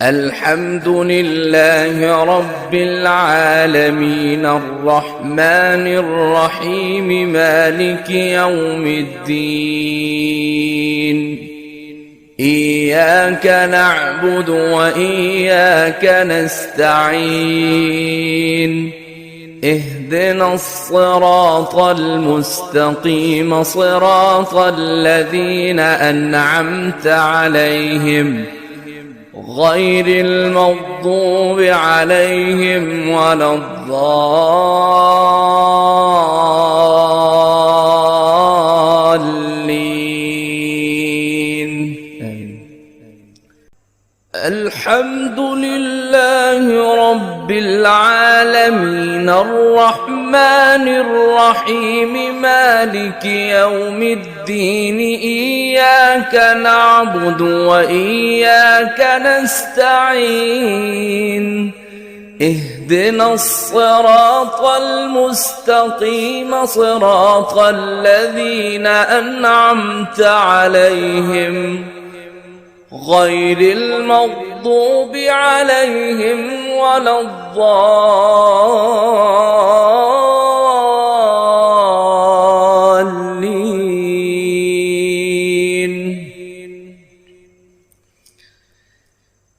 الحمد لله رب العالمين الرحمن الرحيم مالك يوم الدين إياك نعبد وإياك نستعين اهدنا الصراط المستقيم صراط الذين أنعمت عليهم غير المغضوب عليهم ولا الضالين. الحمد لله رب العالمين الرحمن الرحيم مالك يوم الدين إياك نعبد وإياك نستعين اهدنا الصراط المستقيم صراط الذين أنعمت عليهم غير المغضوب عليهم ولا الضالين.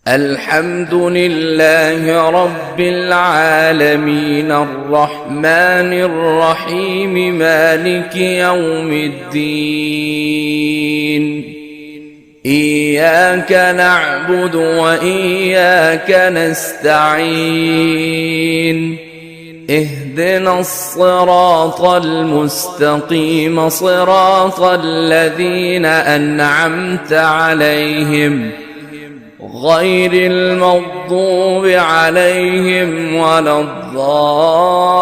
الحمد لله رب العالمين الرحمن الرحيم مالك يوم الدين إياك نعبد وإياك نستعين اهدنا الصراط المستقيم صراط الذين أنعمت عليهم غير المغضوب عليهم ولا الضالين.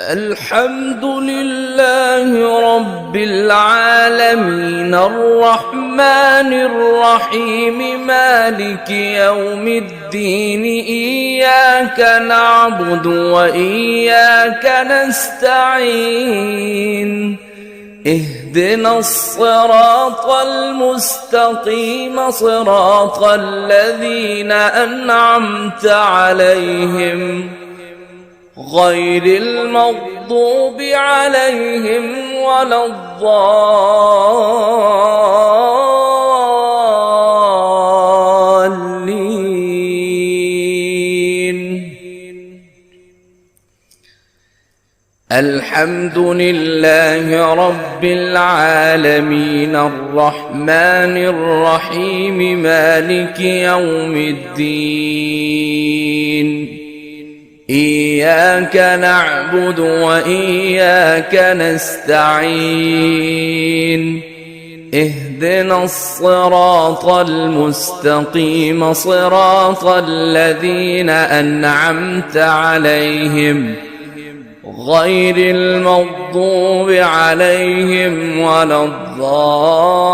الحمد لله رب العالمين الرحمن الرحيم مالك يوم الدين إياك نعبد وإياك نستعين اهدنا الصراط المستقيم صراط الذين أنعمت عليهم غير المغضوب عليهم ولا الضالين. الحمد لله رب العالمين الرحمن الرحيم مالك يوم الدين إياك نعبد وإياك نستعين اهدنا الصراط المستقيم صراط الذين أنعمت عليهم غير المغضوب عليهم ولا الضالين.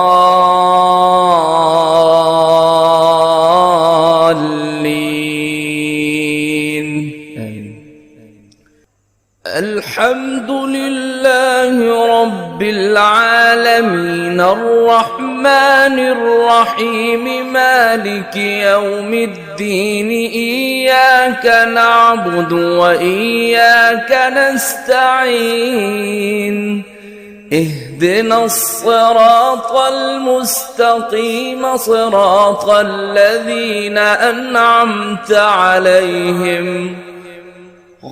الحمد لله رب العالمين الرحمن الرحيم مالك يوم الدين إياك نعبد وإياك نستعين اهدنا الصراط المستقيم صراط الذين أنعمت عليهم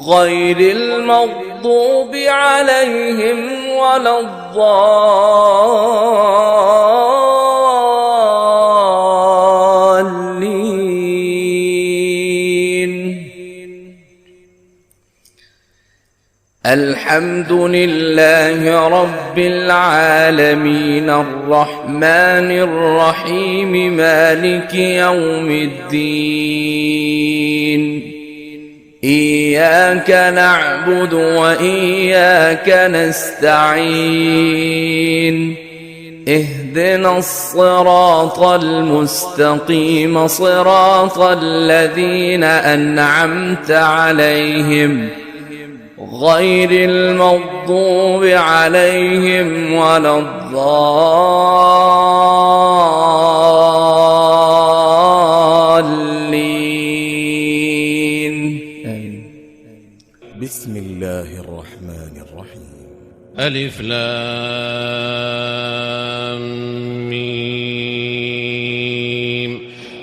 غير المغضوب عليهم ولا الضالين. الحمد لله رب العالمين الرحمن الرحيم مالك يوم الدين إياك نعبد وإياك نستعين اهدنا الصراط المستقيم صراط الذين أنعمت عليهم غير المغضوب عليهم ولا الضالين. بسم الله الرحمن الرحيم. ألف لام ميم.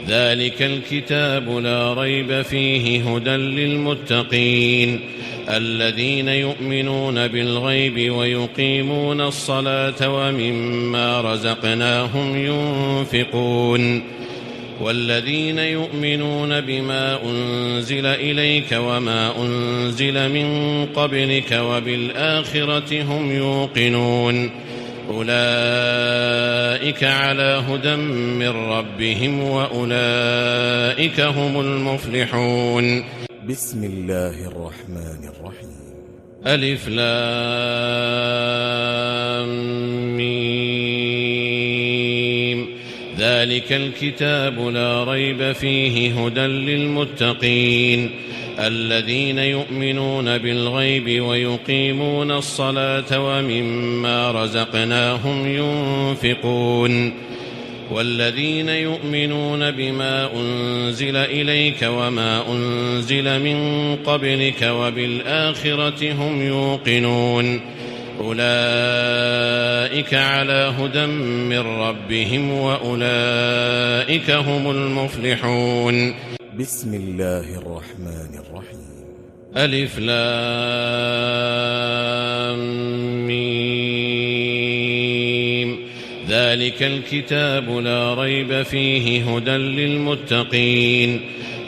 ذلك الكتاب لا ريب فيه هدى للمتقين الذين يؤمنون بالغيب ويقيمون الصلاة ومما رزقناهم ينفقون والذين يؤمنون بما أنزل إليك وما أنزل من قبلك وبالآخرة هم يوقنون أولئك على هدى من ربهم وأولئك هم المفلحون. بسم الله الرحمن الرحيم. ألف لام ميم. ذلك الكتاب لا ريب فيه هدى للمتقين الذين يؤمنون بالغيب ويقيمون الصلاة ومما رزقناهم ينفقون والذين يؤمنون بما أنزل إليك وما أنزل من قبلك وبالآخرة هم يوقنون أولئك على هدى من ربهم وأولئك هم المفلحون. بسم الله الرحمن الرحيم. ألف لام ميم. ذلك الكتاب لا ريب فيه هدى للمتقين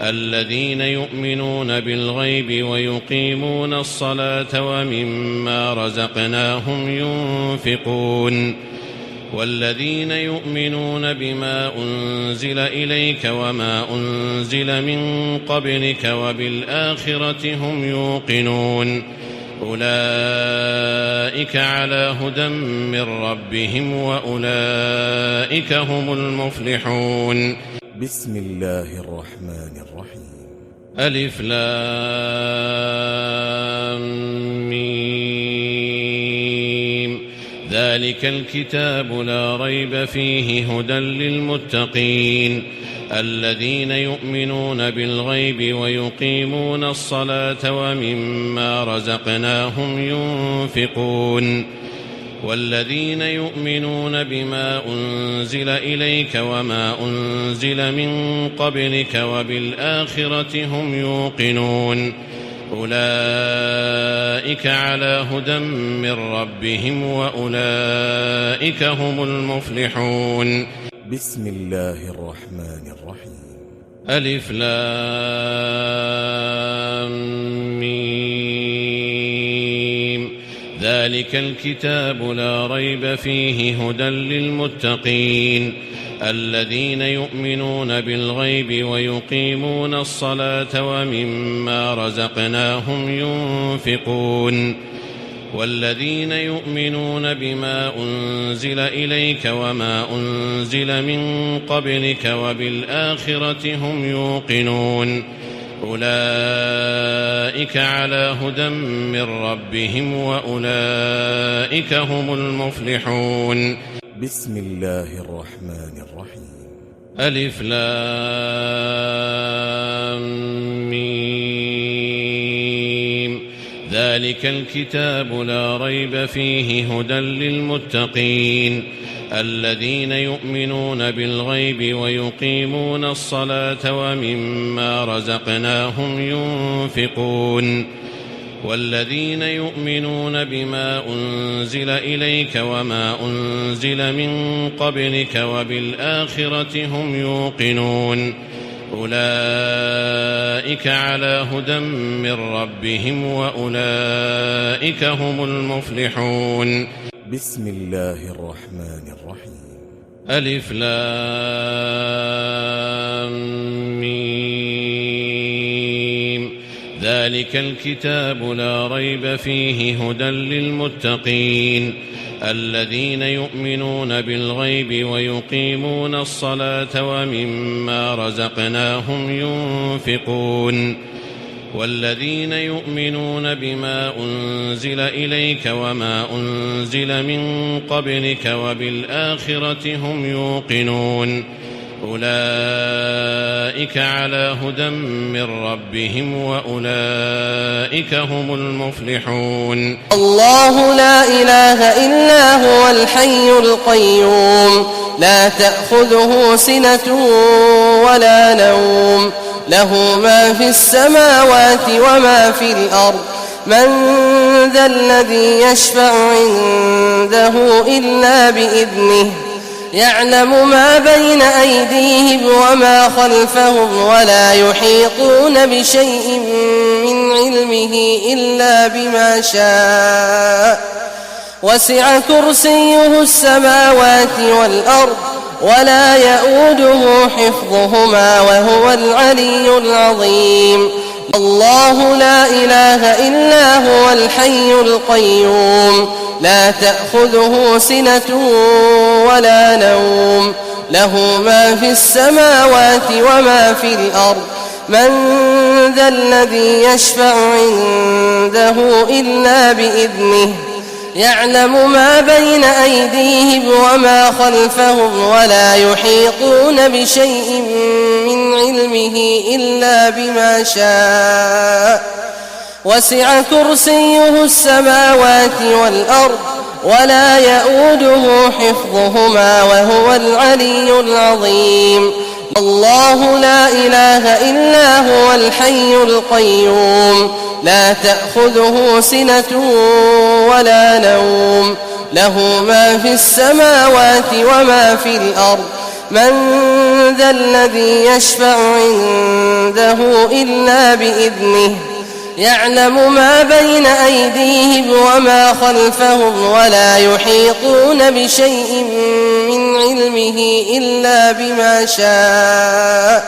الذين يؤمنون بالغيب ويقيمون الصلاة ومما رزقناهم ينفقون والذين يؤمنون بما أنزل إليك وما أنزل من قبلك وبالآخرة هم يوقنون أولئك على هدى من ربهم وأولئك هم المفلحون. بسم الله الرحمن الرحيم. ألف لام ميم. ذلك الكتاب لا ريب فيه هدى للمتقين الذين يؤمنون بالغيب ويقيمون الصلاة ومما رزقناهم ينفقون والذين يؤمنون بما أنزل إليك وما أنزل من قبلك وبالآخرة هم يوقنون أولئك على هدى من ربهم وأولئك هم المفلحون. بسم الله الرحمن الرحيم. ألف لام ميم. ذلك الكتاب لا ريب فيه هدى للمتقين الذين يؤمنون بالغيب ويقيمون الصلاة ومما رزقناهم ينفقون والذين يؤمنون بما أنزل إليك وما أنزل من قبلك وبالآخرة هم يوقنون أولئك على هدى من ربهم وأولئك هم المفلحون. بسم الله الرحمن الرحيم. ألف لام ميم. ذلك الكتاب لا ريب فيه هدى للمتقين الذين يؤمنون بالغيب ويقيمون الصلاة ومما رزقناهم ينفقون والذين يؤمنون بما أنزل إليك وما أنزل من قبلك وبالآخرة هم يوقنون أولئك على هدى من ربهم وأولئك هم المفلحون. بسم الله الرحمن الرحيم. ألف لام ميم. ذلك الكتاب لا ريب فيه هدى للمتقين الذين يؤمنون بالغيب ويقيمون الصلاة ومما رزقناهم ينفقون والذين يؤمنون بما أنزل إليك وما أنزل من قبلك وبالآخرة هم يوقنون أولئك على هدى من ربهم وأولئك هم المفلحون. الله لا إله إلا هو الحي القيوم لا تأخذه سنة ولا نوم له ما في السماوات وما في الأرض من ذا الذي يشفع عنده إلا بإذنه يعلم ما بين أيديهم وما خلفهم ولا يحيطون بشيء من علمه إلا بما شاء وسع كرسيه السماوات والأرض ولا يؤوده حفظهما وهو العلي العظيم. الله لا إله إلا هو الحي القيوم لا تأخذه سنة ولا نوم له ما في السماوات وما في الأرض من ذا الذي يشفع عنده إلا بإذنه يعلم ما بين أيديهم وما خلفهم ولا يحيطون بشيء من علمه إلا بما شاء وسع كرسيه السماوات والأرض ولا يؤوده حفظهما وهو العلي العظيم. الله لا إله إلا هو الحي القيوم لا تأخذه سنة ولا نوم له ما في السماوات وما في الأرض من ذا الذي يشفع عنده إلا بإذنه يعلم ما بين أيديهم وما خلفهم ولا يحيطون بشيء من علمه إلا بما شاء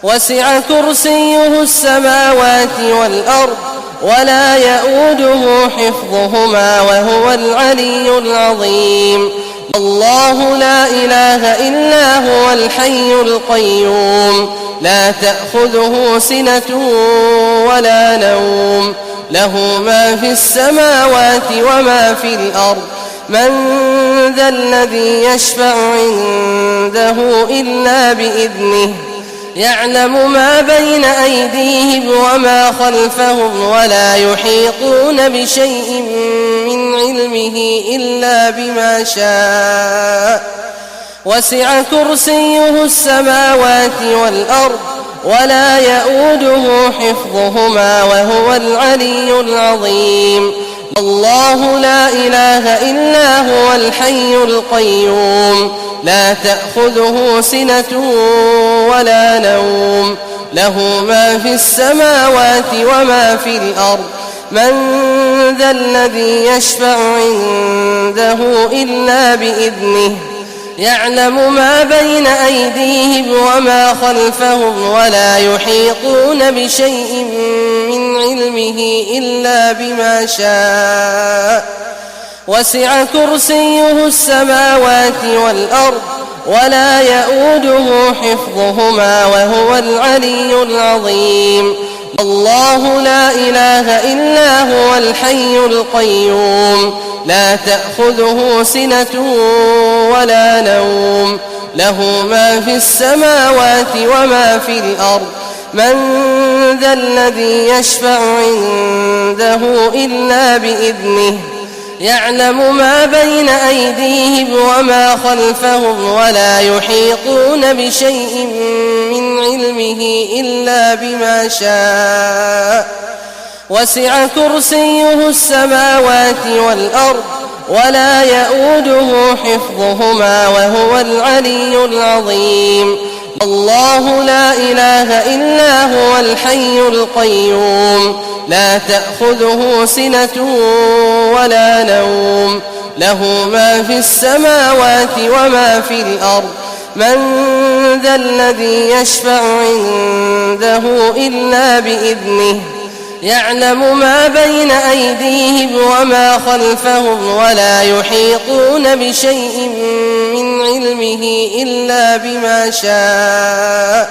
وسع كرسيه السماوات والأرض ولا يؤوده حفظهما وهو العلي العظيم. الله لا إله إلا هو الحي القيوم لا تأخذه سنة ولا نوم له ما في السماوات وما في الأرض من ذا الذي يشفع عنده إلا بإذنه يعلم ما بين أيديهم وما خلفهم ولا يحيطون بشيء من علمه إلا بما شاء وسع كرسيه السماوات والأرض ولا يؤوده حفظهما وهو العلي العظيم. الله لا إله إلا هو الحي القيوم لا تأخذه سنة ولا نوم له ما في السماوات وما في الأرض من ذا الذي يشفع عنده إلا بإذنه يعلم ما بين أيديهم وما خلفهم ولا يحيطون بشيء من علمه إلا بما شاء وسع كرسيه السماوات والأرض ولا يؤوده حفظهما وهو العلي العظيم. الله لا إله إلا هو الحي القيوم لا تأخذه سنة ولا نوم له ما في السماوات وما في الأرض من ذا الذي يشفع عنده إلا بإذنه يعلم ما بين أيديهم وما خلفهم ولا يحيطون بشيء من علمه إلا بما شاء وسع كرسيه السماوات والأرض ولا يؤوده حفظهما وهو العلي العظيم. الله لا إله إلا هو الحي القيوم لا تأخذه سنة ولا نوم له ما في السماوات وما في الأرض من ذا الذي يشفع عنده إلا بإذنه يعلم ما بين أيديهم وما خلفهم ولا يحيطون بشيء من علمه إلا بما شاء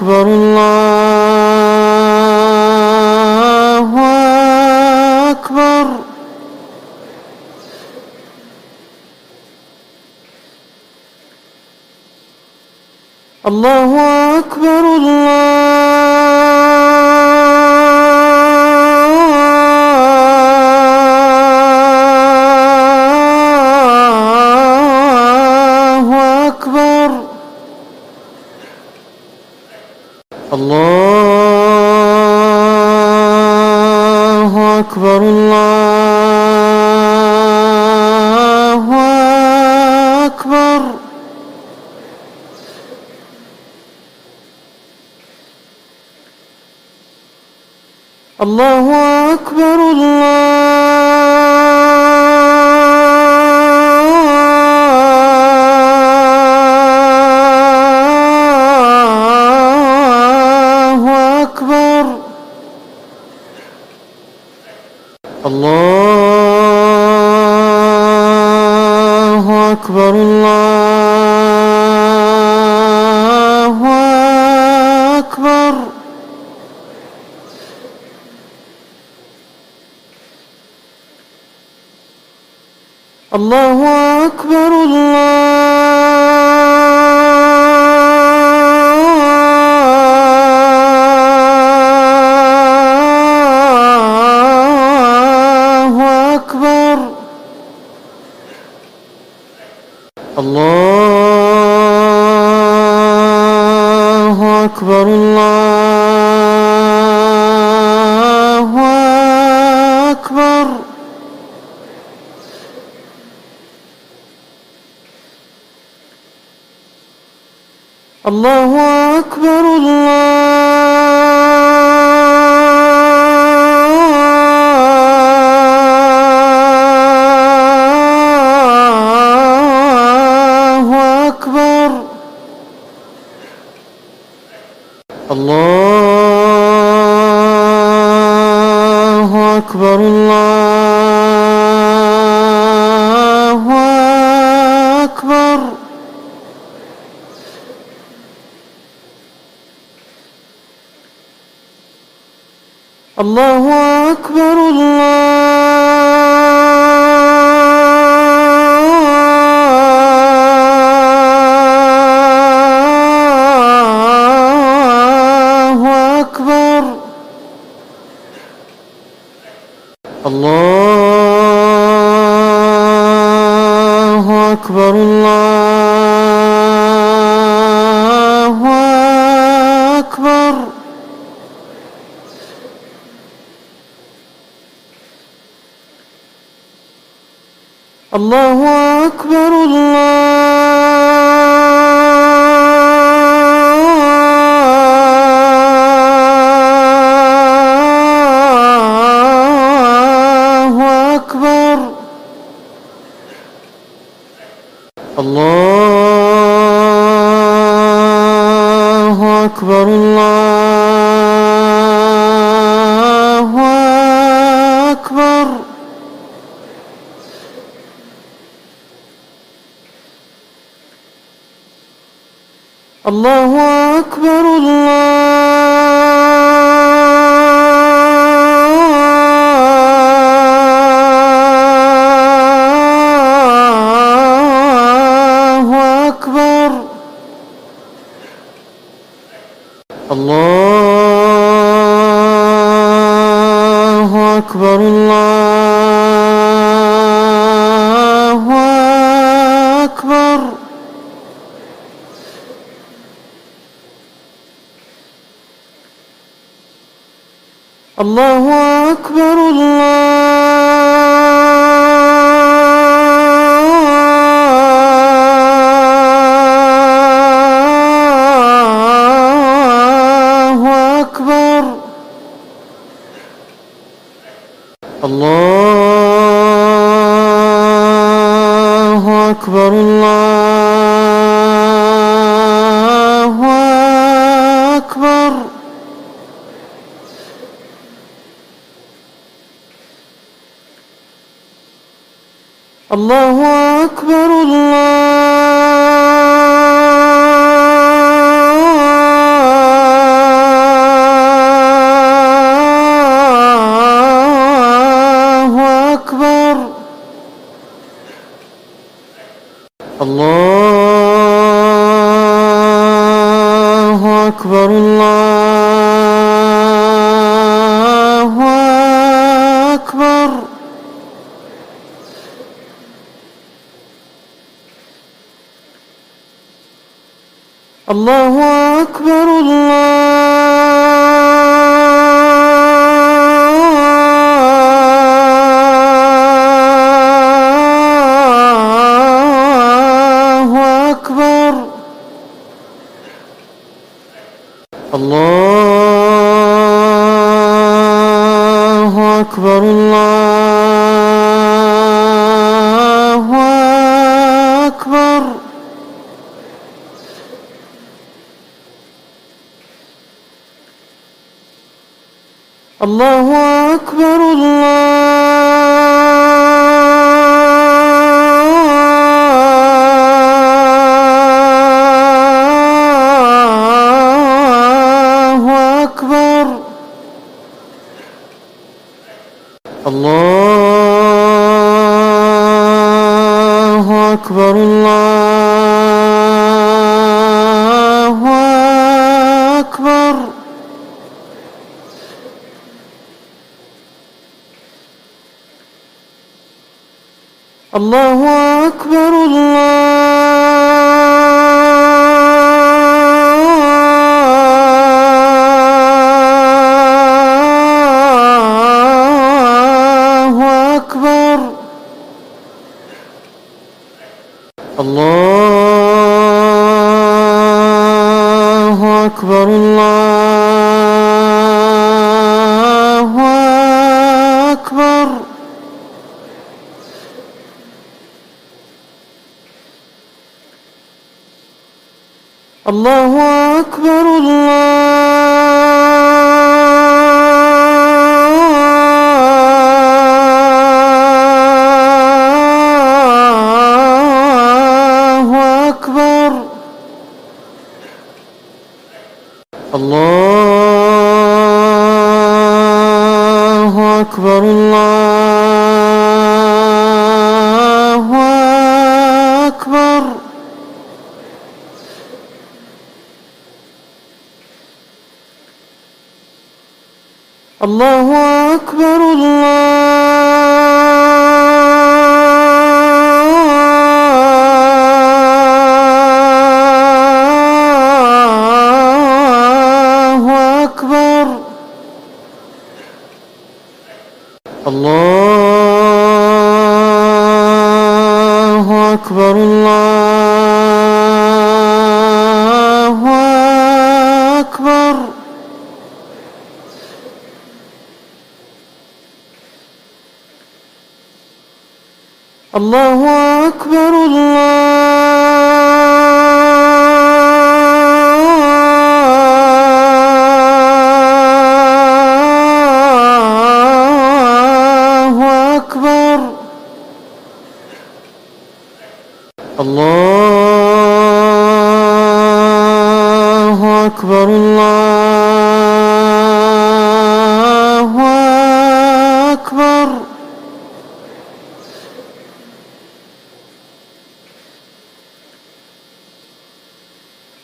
أكبر الله أكبر. الله أكبر الله أكبر. الله أكبر الله أكبر. الله أكبر الله أكبر. الله أكبر الله أكبر. الله أكبر الله أكبر. الله أكبر الله أكبر. الله أكبر الله أكبر. الله أكبر الله أكبر. الله أكبر الله أكبر. الله أكبر الله أكبر. الله أكبر الله أكبر. الله أكبر الله أكبر. الله أكبر الله أكبر. الله أكبر الله أكبر. الله أكبر الله أكبر. الله أكبر الله أكبر. الله أكبر الله أكبر الله أكبر. الله أكبر الله أكبر. الله أكبر الله أكبر. الله أكبر الله أكبر. الله أكبر الله أكبر. الله أكبر الله أكبر. الله أكبر الله أكبر. الله أكبر الله أكبر. الله أكبر الله أكبر. الله أكبر الله أكبر. الله أكبر الله أكبر. الله أكبر الله أكبر. الله أكبر الله أكبر.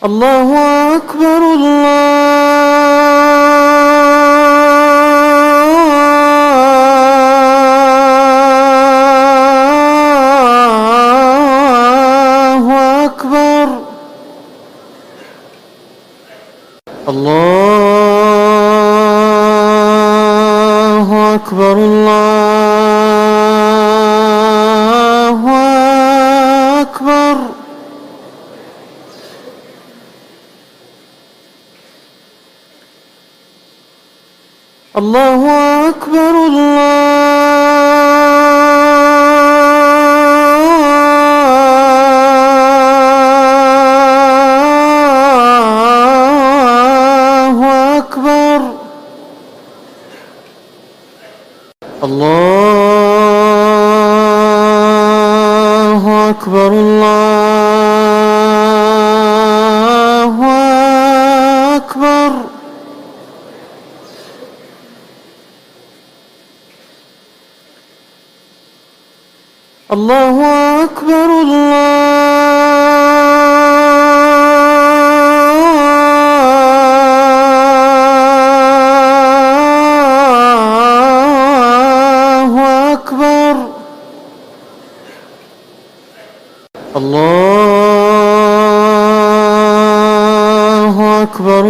الله أكبر الله أكبر. الله أكبر الله أكبر. الله أكبر الله أكبر. الله أكبر الله أكبر. الله أكبر الله أكبر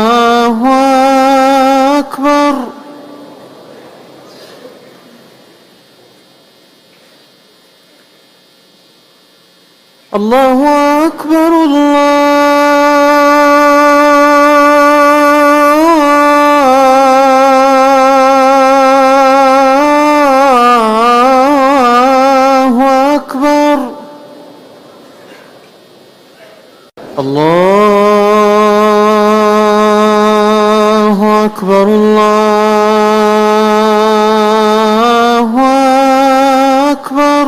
الله أكبر. الله أكبر الله أكبر. الله أكبر الله أكبر.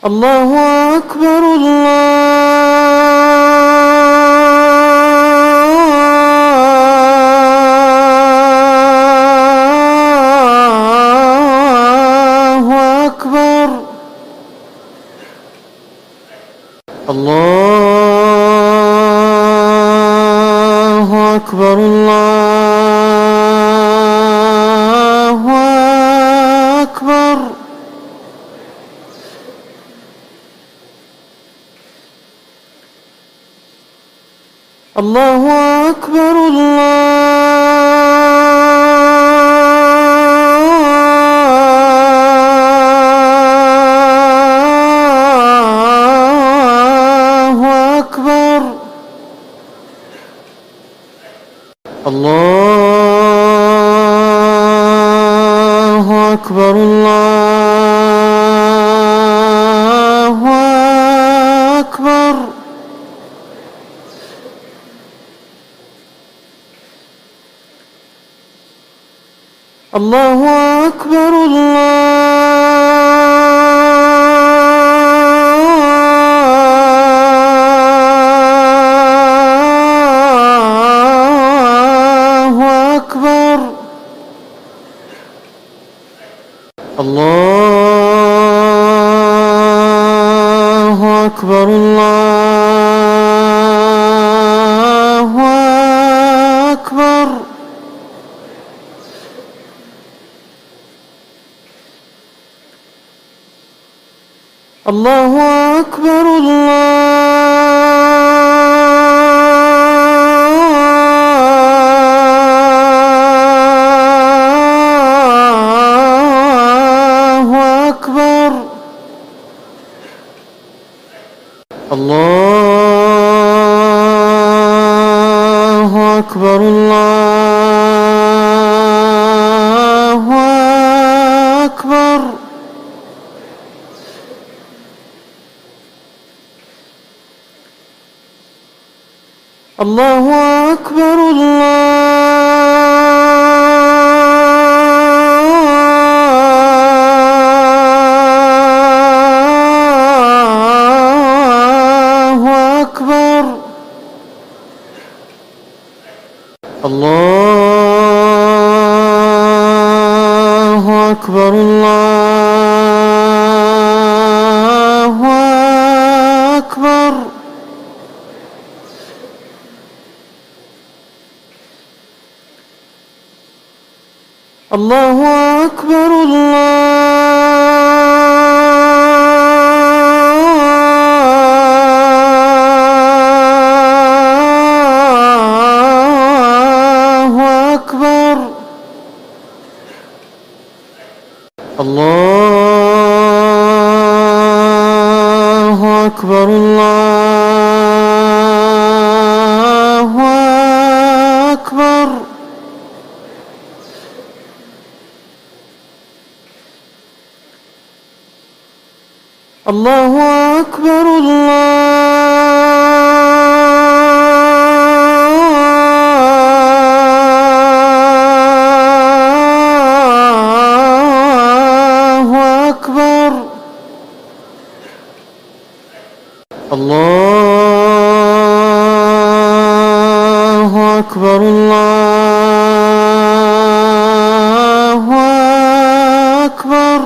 الله أكبر الله أكبر. الله أكبر الله أكبر. الله أكبر الله أكبر. الله أكبر الله أكبر. الله أكبر الله أكبر. الله أكبر الله أكبر. الله أكبر الله أكبر. الله أكبر الله أكبر. الله أكبر الله أكبر. الله أكبر الله أكبر. الله أكبر الله أكبر. الله أكبر الله أكبر. الله أكبر الله أكبر. الله أكبر الله أكبر.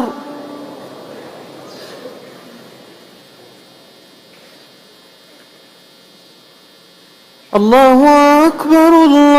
الله أكبر الله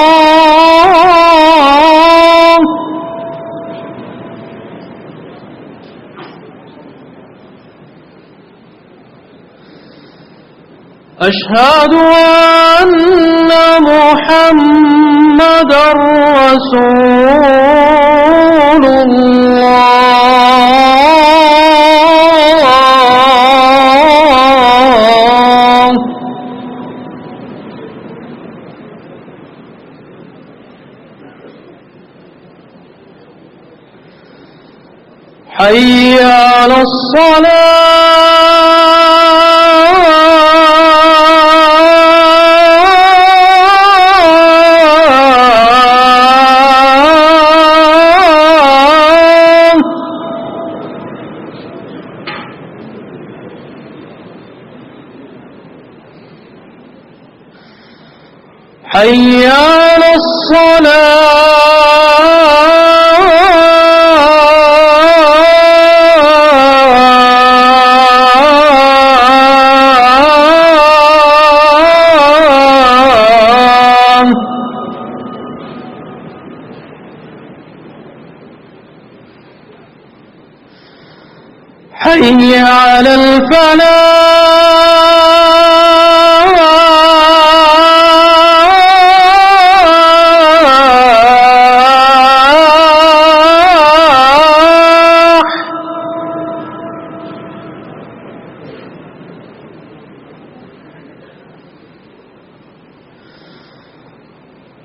أشهد أن محمدًا رسول الله. حي على حي على الصلاة. حي على الفلاح.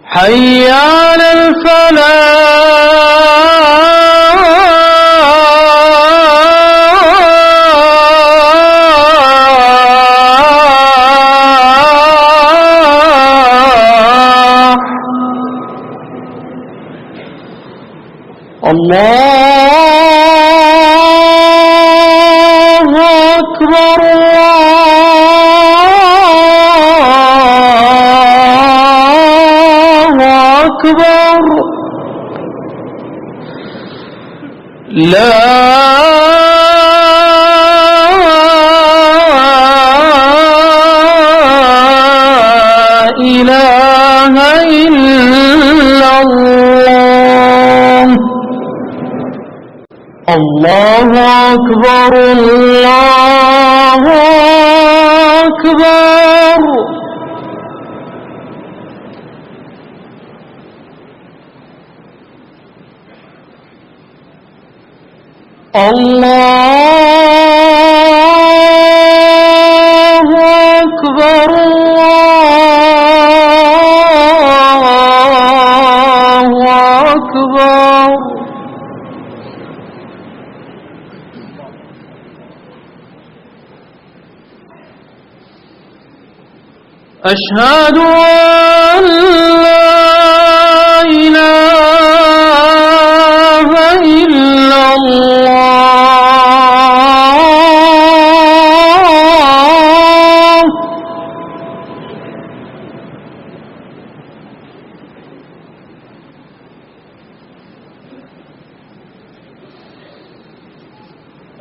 حي على الفلاح. الله أكبر الله أكبر. لا إله إلا الله. الله أكبر الله أكبر. الله أكبر الله أكبر. أشهد أن لا إله إلا الله.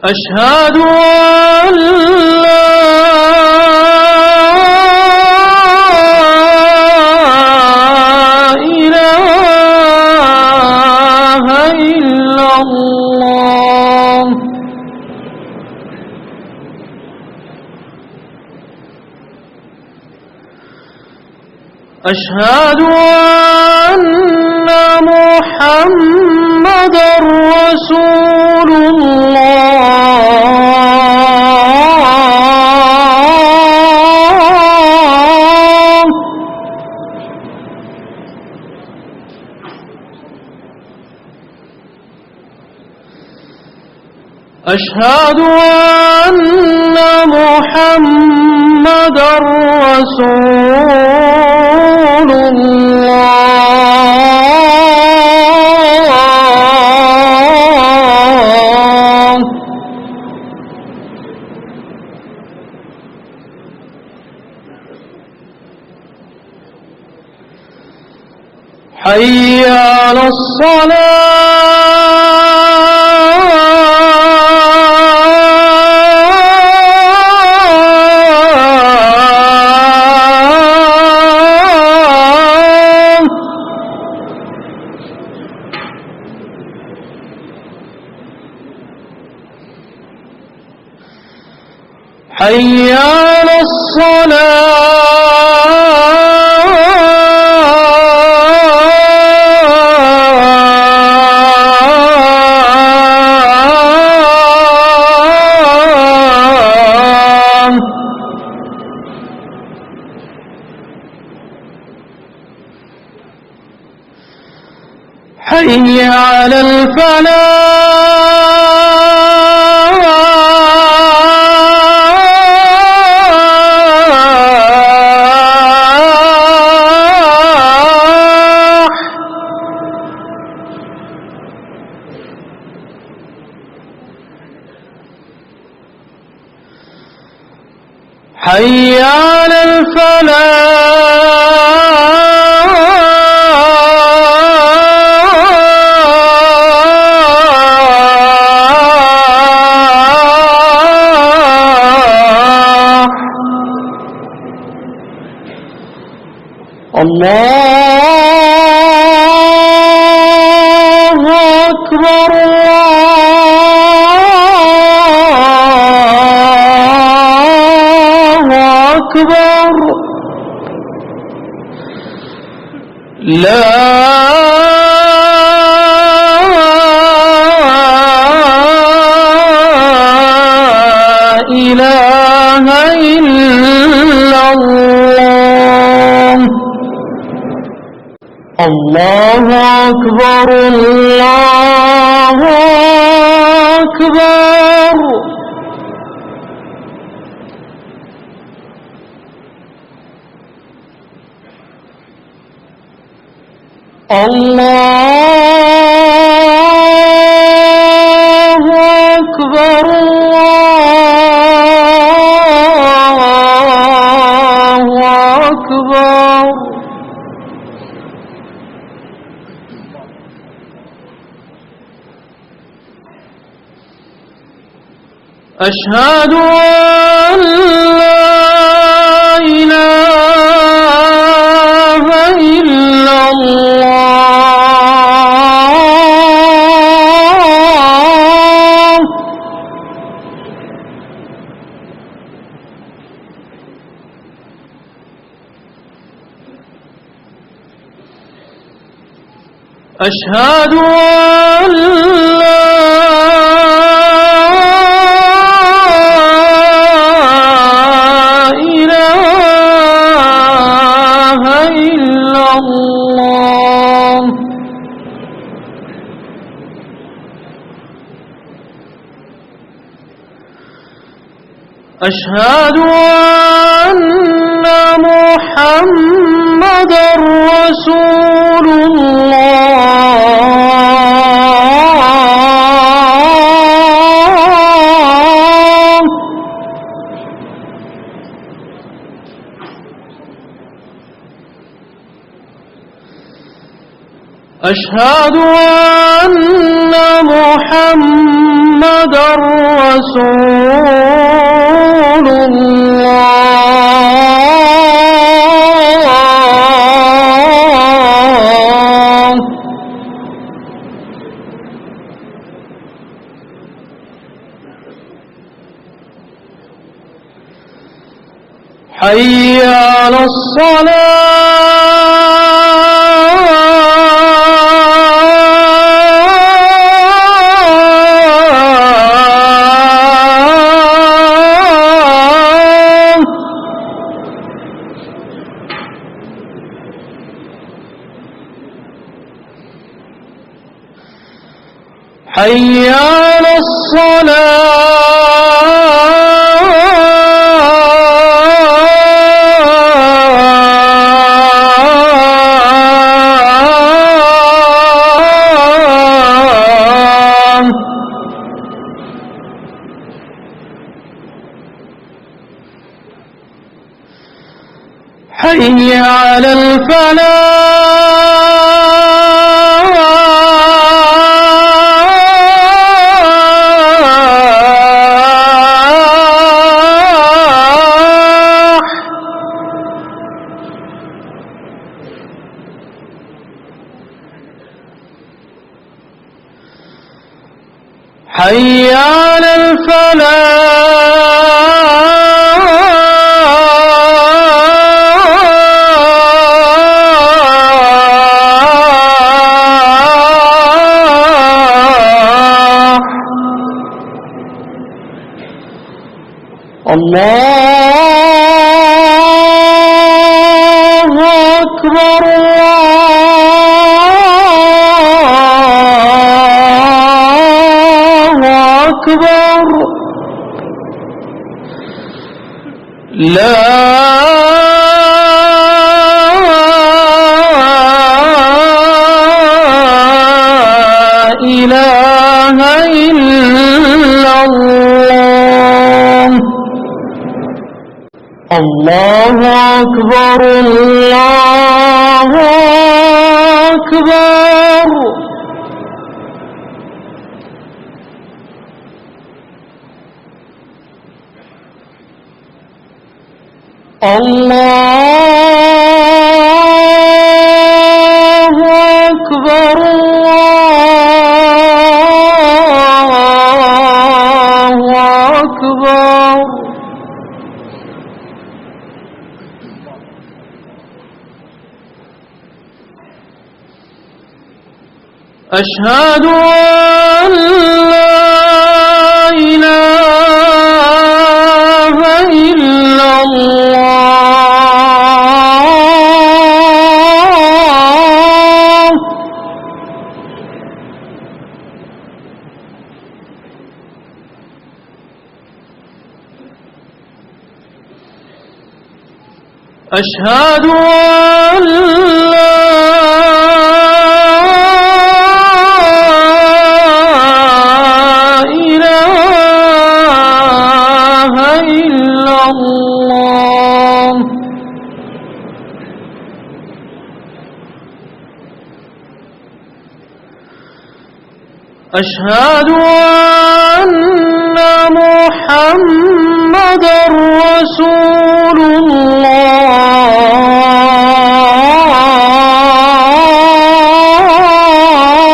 أشهد أن لا إله إلا الله. أشهد أن محمدًا رسول الله. أشهد أن محمدًا رسول الله. حي على الصلاة. حي على الصلاة. حي على الفلاح حي على الله أكبر الله أكبر لا إله إلا الله الله أكبر الله أكبر الله أكبر الله أكبر أشهد أن لا إله إلا الله أشهد أن لا الله أشهد أن محمدًا رسول الله أشهد أن محمدًا رسول الله حي على الصلاة حي على الصلاة حي على الفلاح حي على الفلاح الله أكبر الله أكبر لا إله إلا الله الله أكبر الله أكبر الله أكبر الله أكبر أشهد أن لا إله إلا الله أشهد أن لا إله إلا الله أشهد أن محمدًا رسول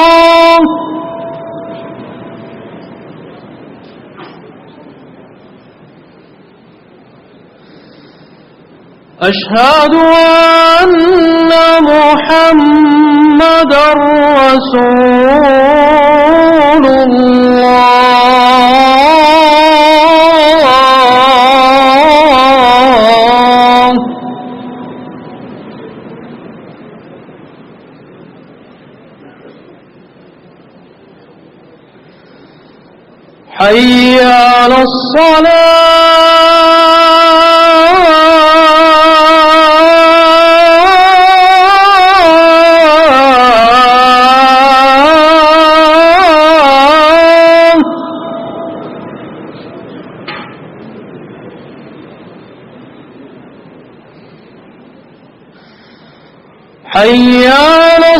الله أشهد أن محمدًا رسول الله حي على الصلاة حي على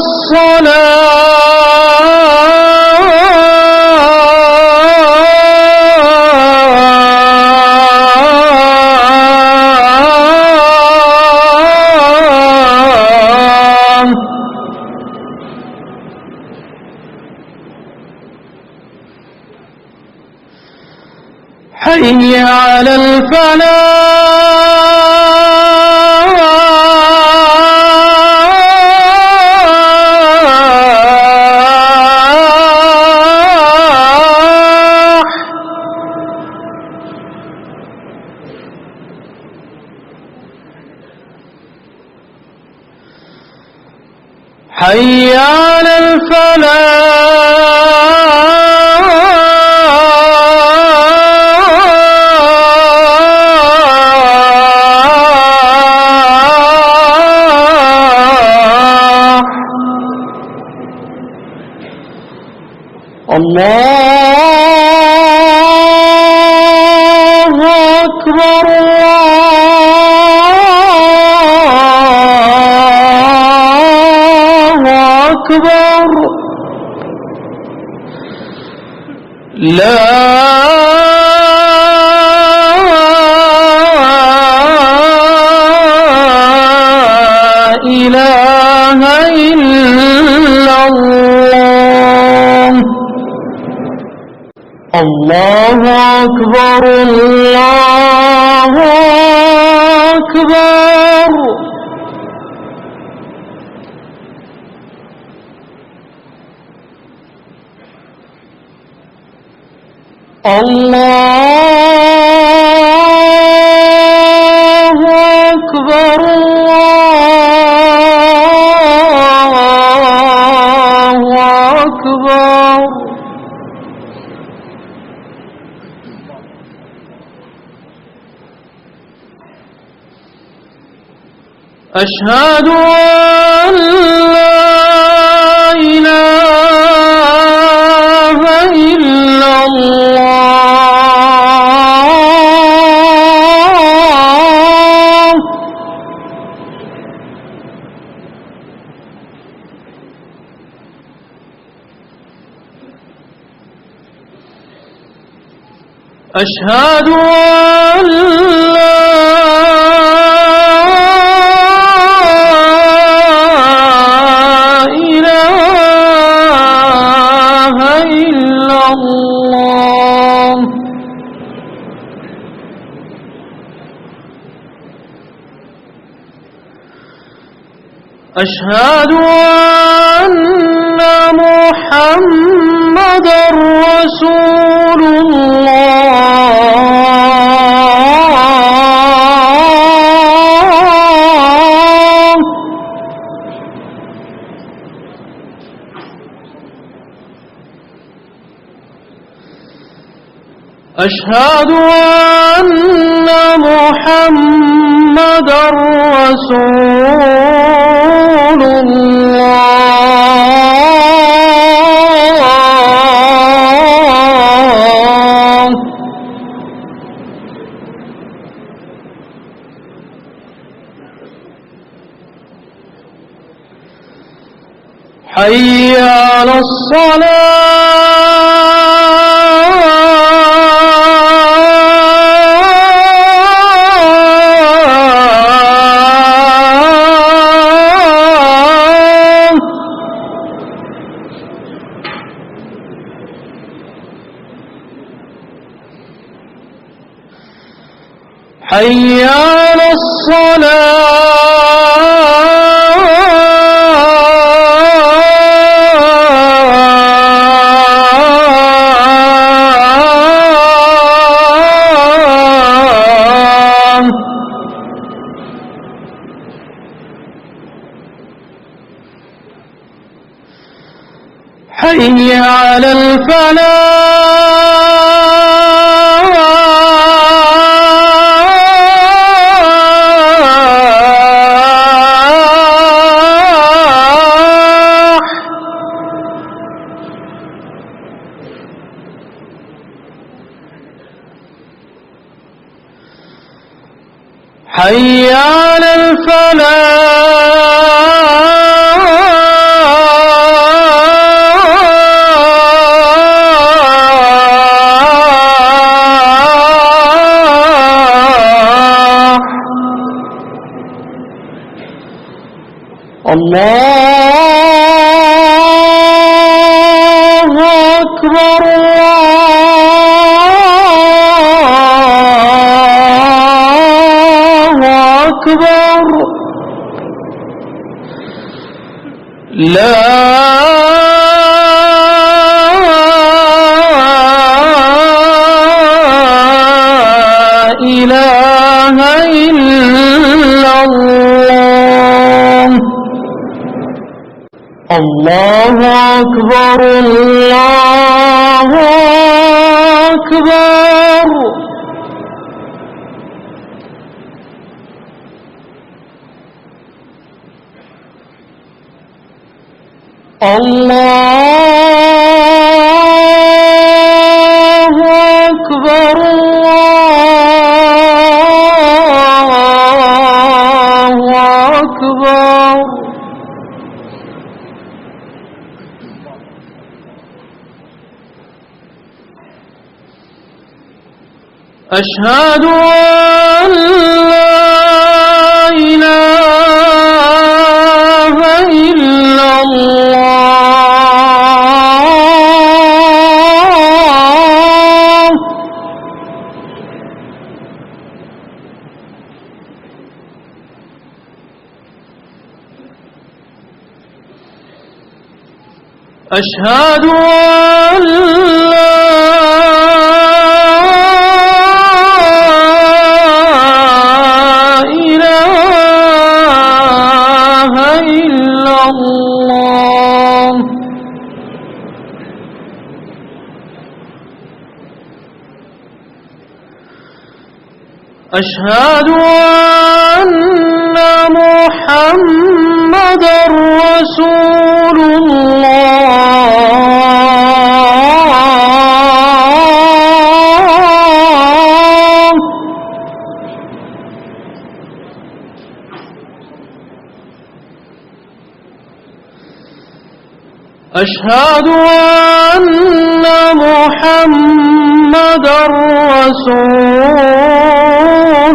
الصلاة حي على الفلاح حي على الفلاح الله أكبر الله أكبر لا إله إلا الله الله أكبر الله أكبر الله أكبر الله أكبر أشهد أن لا إله إلا الله أشهد أن لا إله إلا الله أشهد أن محمدًا رسول الله أشهد أن محمدًا رسول الله حي على الصلاة حي على الصلاة حي على الفلاح حي على الفلاح الله أكبر الله أكبر لا إله إلا الله الله أكبر الله أكبر الله أكبر الله أكبر أشهد أن لا إله إلا الله أشهد أن لا إله أشهد أن محمدًا رسول الله. أشهد أن محمدًا رسول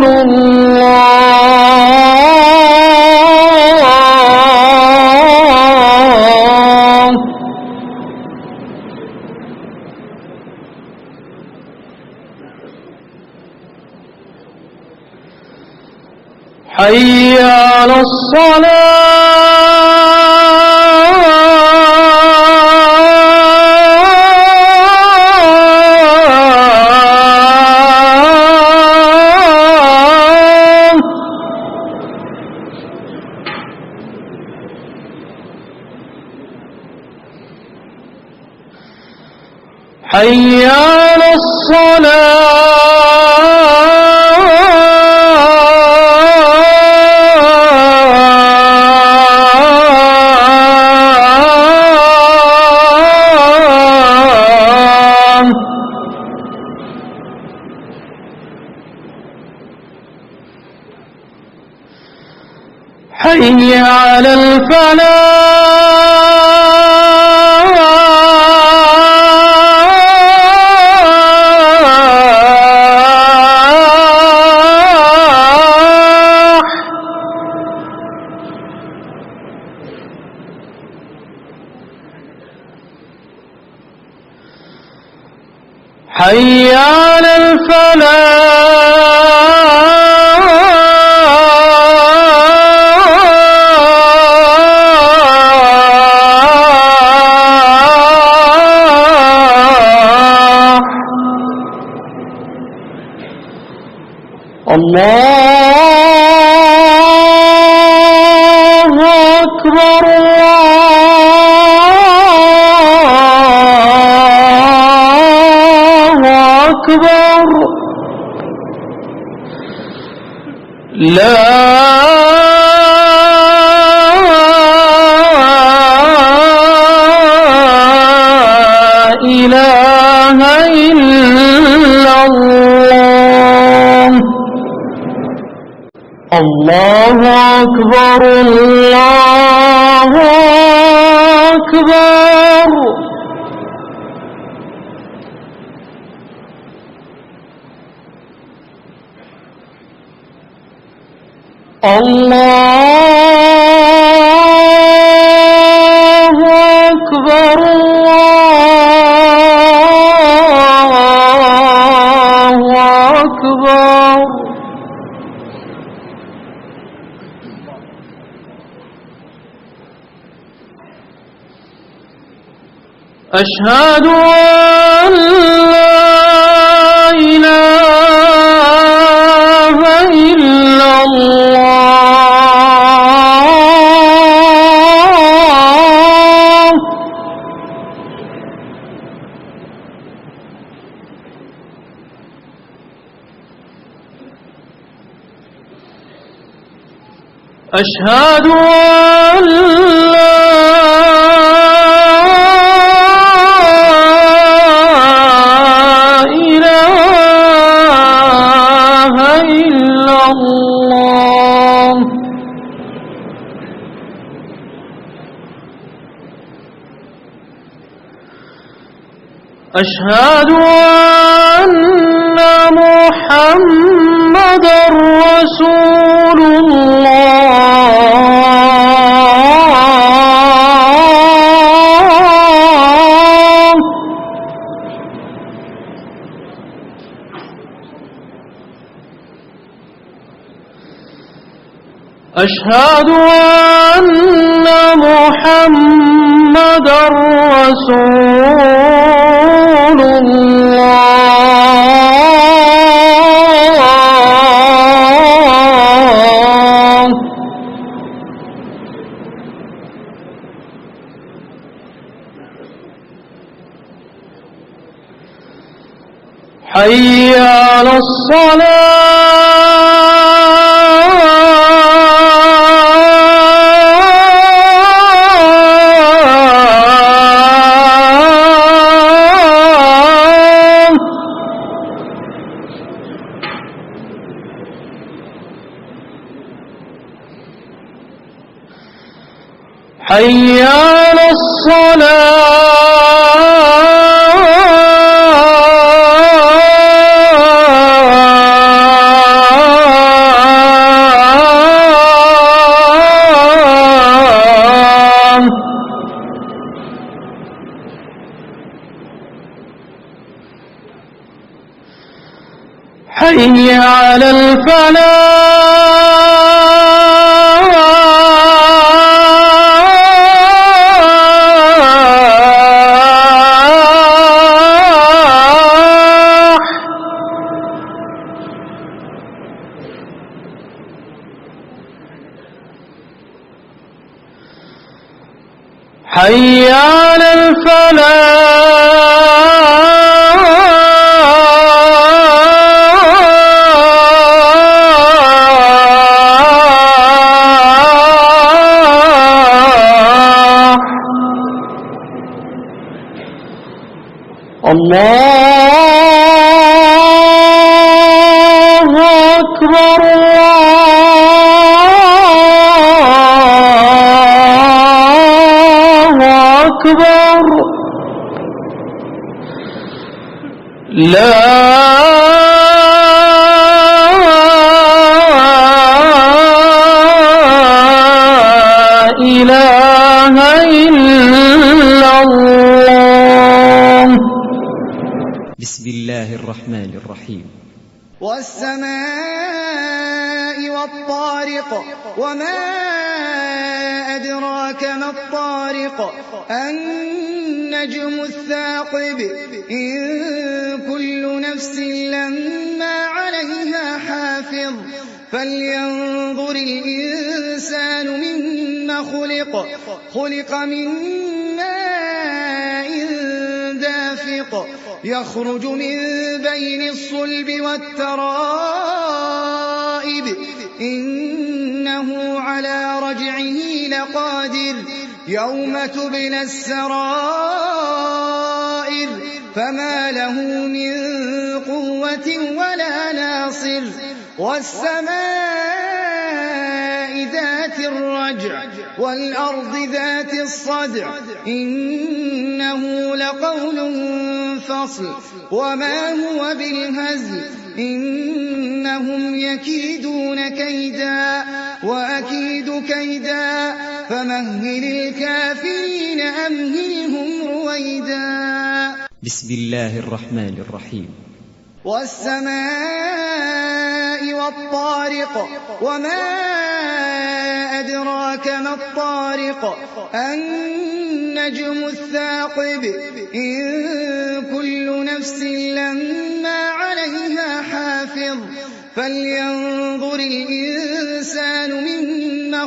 الله. حي على حي على الصلاة. حي على الفلاح. حي على الفلاح. الله أكبر الله أكبر. لا إله إلا الله. الله أكبر الله أكبر. الله أكبر الله أكبر. أشهد أن لا إله إلا الله. أشهد أن لا إله إلا الله. أشهد أن محمدًا رسول الله. أشهد أن محمدًا رسول الله. حي على الصلاة. حي على الصلاة حي على الفلاح حي على الفلاح الله أكبر الله أكبر لا إله إلا الله. بسم الله الرحمن الرحيم. والسماء والطارق وما أدراك ما الطارق النجم الثاقب إن كل نفس لما عليها حافظ فلينظر الإنسان مما خلق من ماء دافق يخرج من بين الصلب والترائب إنه على رجعه لقادر يوم تبلى السرائر فما له من قوة ولا ناصر والسماء ذات الرجع والأرض ذات الصدع إنه لقول فصل وما هو بالهزل إنهم يكيدون كيدا وأكيد كيدا فمهل الكافرين أمهلهم رويدا. بسم الله الرحمن الرحيم. والسماء والطارق وما أدراك ما الطارق النجم الثاقب إن كل نفس لما عليها حافظ فلينظر الإنسان مما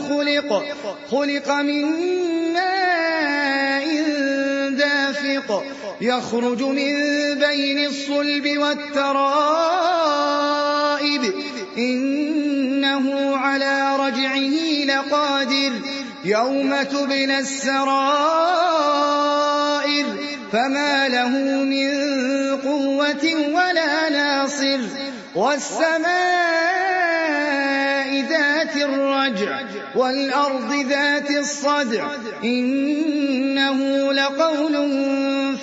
خلق من ماء دافق يخرج من بين الصلب والترائب إنه على رجعه لقادر يوم تبلى السرائر فما له من قوة ولا ناصر والسماء ذات الرجع والأرض ذات الصدع إنه لقول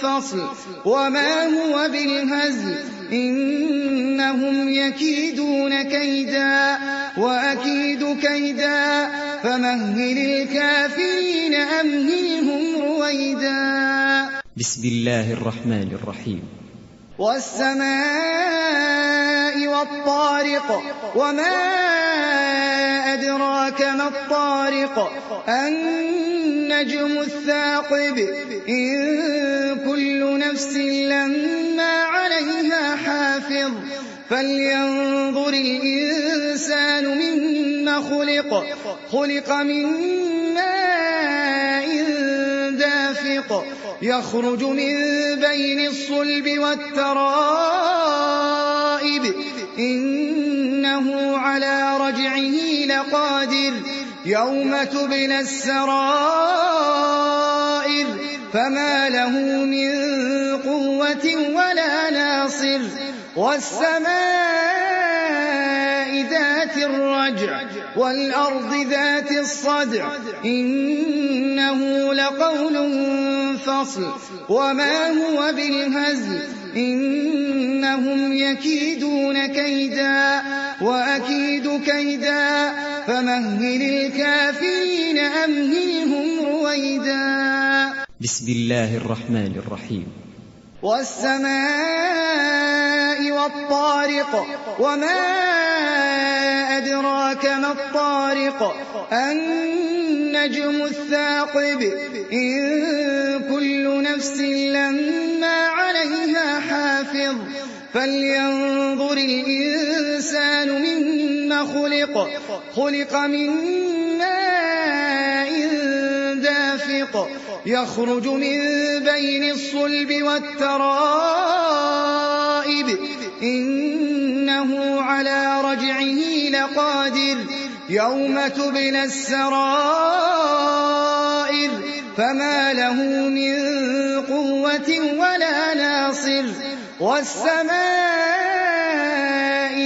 فصل وما هو بالهزل إنهم يكيدون كيدا وأكيد كيدا فمهل الكافرين أمهلهم رويدا. بسم الله الرحمن الرحيم. والسماء والطارق وما أدراك ما الطارق النجم الثاقب إن كل نفس لما عليها حافظ فلينظر الإنسان مما خلق من ماء دافق يخرج من بين الصلب والترائب إنه على رجعه لقادر يوم تبلى السرائر فما له من قوة ولا ناصر والسماء ذات الرجع والأرض ذات الصدع إنه إنه لقول فصل وما هو بالهزل إنهم يكيدون كيدا وأكيد كيدا فمهل الكافرين أمهلهم رويدا. بسم الله الرحمن الرحيم. والسماء والطارق وما أدراك ما الطارق النجم الثاقب إن كل نفس لما عليها حافظ فلينظر الإنسان مما خلق من ماء دافق يخرج من بين الصلب والترائب إنه على رجعه لقادر يوم تبلى السرائر فما له من قوة ولا ناصر. والسماء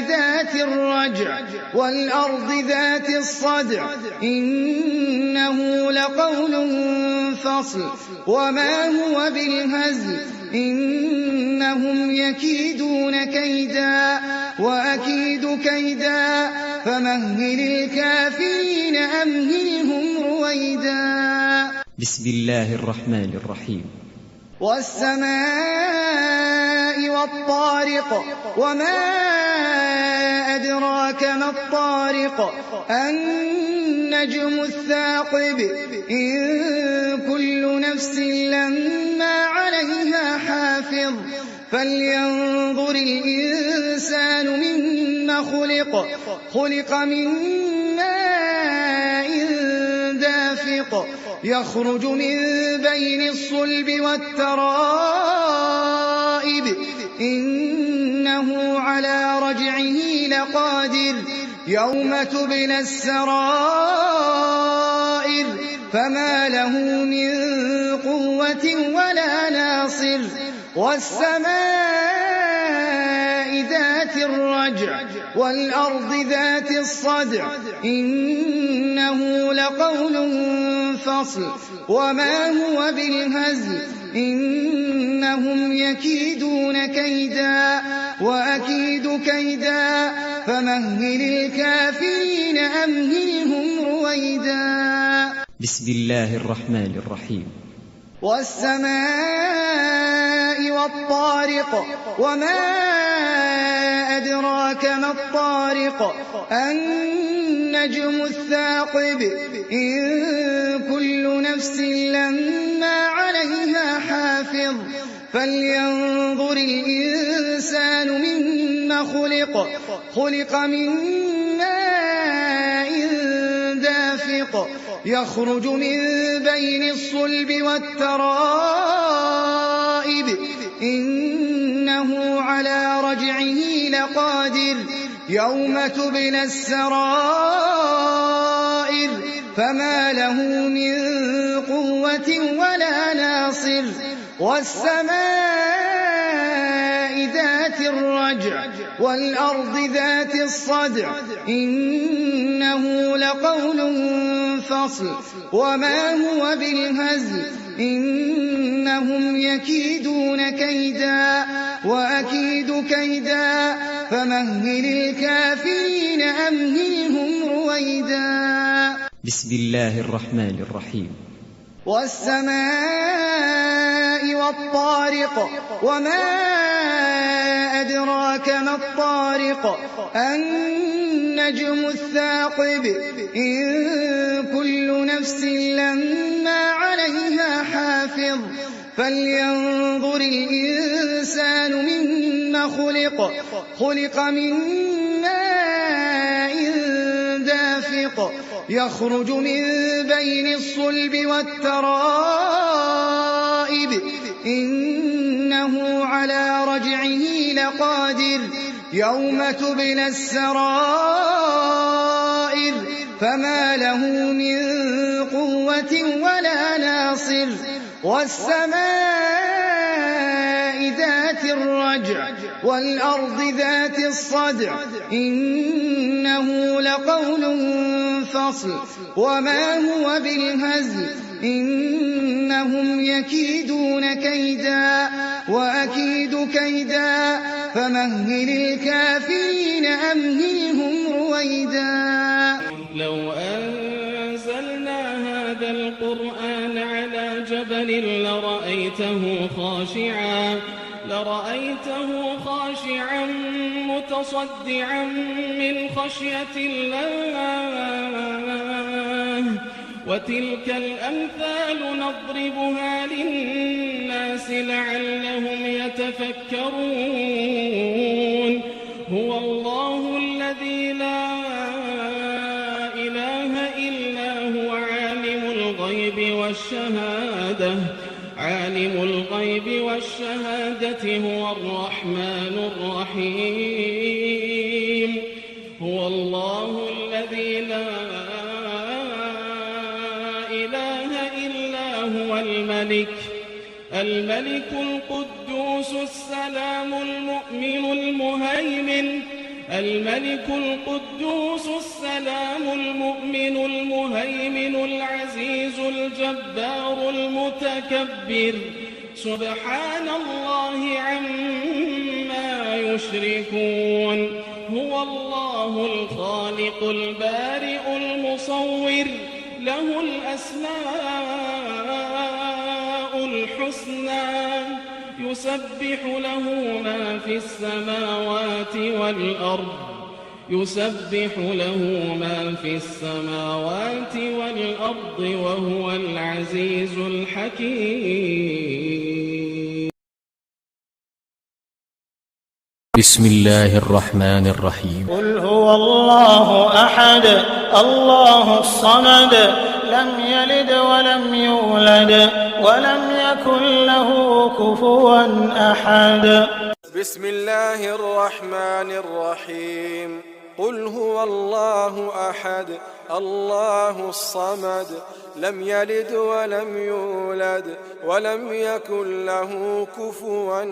ذات الرجع والأرض ذات الصدع إنه لقول فصل وما هو بالهزل إنهم يكيدون كيدا وأكيد كيدا فمهل الكافرين أمهلهم رويدا. بسم الله الرحمن الرحيم. والسماء والطارق وما أدراك ما الطارق النجم الثاقب إن كل نفس لما عليها حافظ فلينظر الإنسان مما خلق من ماء دافق يخرج من بين الصلب والترائب إنه على رجعه لقادر يوم تبلى السرائر فما له من قوة ولا ناصر. والسماء ذات الرجع والأرض ذات الصدع إنه لقول فصل وما هو بالهزل إنهم يكيدون كيدا وأكيد كيدا فمهل الكافرين أمهلهم رويدا. بسم الله الرحمن الرحيم. والسماء والطارق وما أدراك ما الطارق النجم الثاقب إن كل نفس لما عليها حافظ فلينظر الإنسان مما خلق من ماء دافق يخرج من بين الصلب والترائب إنه على رجعه لقادر يوم تبلى السرائر فما له من قوة ولا ناصر. والسماء ذات الرجع والأرض ذات الصدع إنه لقول فصل وما هو بالهزل إنهم يكيدون كيدا وأكيد كيدا فمهل الكافرين أمهلهم رويدا. بسم الله الرحمن الرحيم. والسماء والطارق وما أدراك ما الطارق النجم الثاقب إن كل نفس لما عليها حافظ فلينظر الإنسان مما خلق من ماء دافق يخرج من بين الصلب والترائب إنه على رجعه لقادر يوم تبلى السرائر فما له من قوة ولا ناصر. والسماء ذات الرجع والأرض ذات الصدع إنه لقول فصل وما هو بالهزل إنهم يكيدون كيدا وأكيد كيدا فمهل الكافرين أمهلهم رويدا لو أنزلنا هذا القرآن على جبل لرأيته خاشعا متصدعا من خشية الله وتلك الأمثال نضربها للناس لعلهم يتفكرون هو الله الذي لا إله إلا هو عالم الغيب والشهادة هو الرحمن الرحيم هو الله الذي لا إله إلا هو الملك القدوس السلام المؤمن المهيمن العزيز الجبار المتكبر سبحان الله عما يشركون هو الله الخالق البارئ المصور له الأسماء الحسنى يسبح له ما في السماوات والأرض وهو العزيز الحكيم بسم الله الرحمن الرحيم قل هو الله أحد الله الصمد لم يلد ولم يولد ولم يكن له كفوا أحد بسم الله الرحمن الرحيم قل هو الله أحد الله الصمد لم يلد ولم يولد ولم يكن له كفوا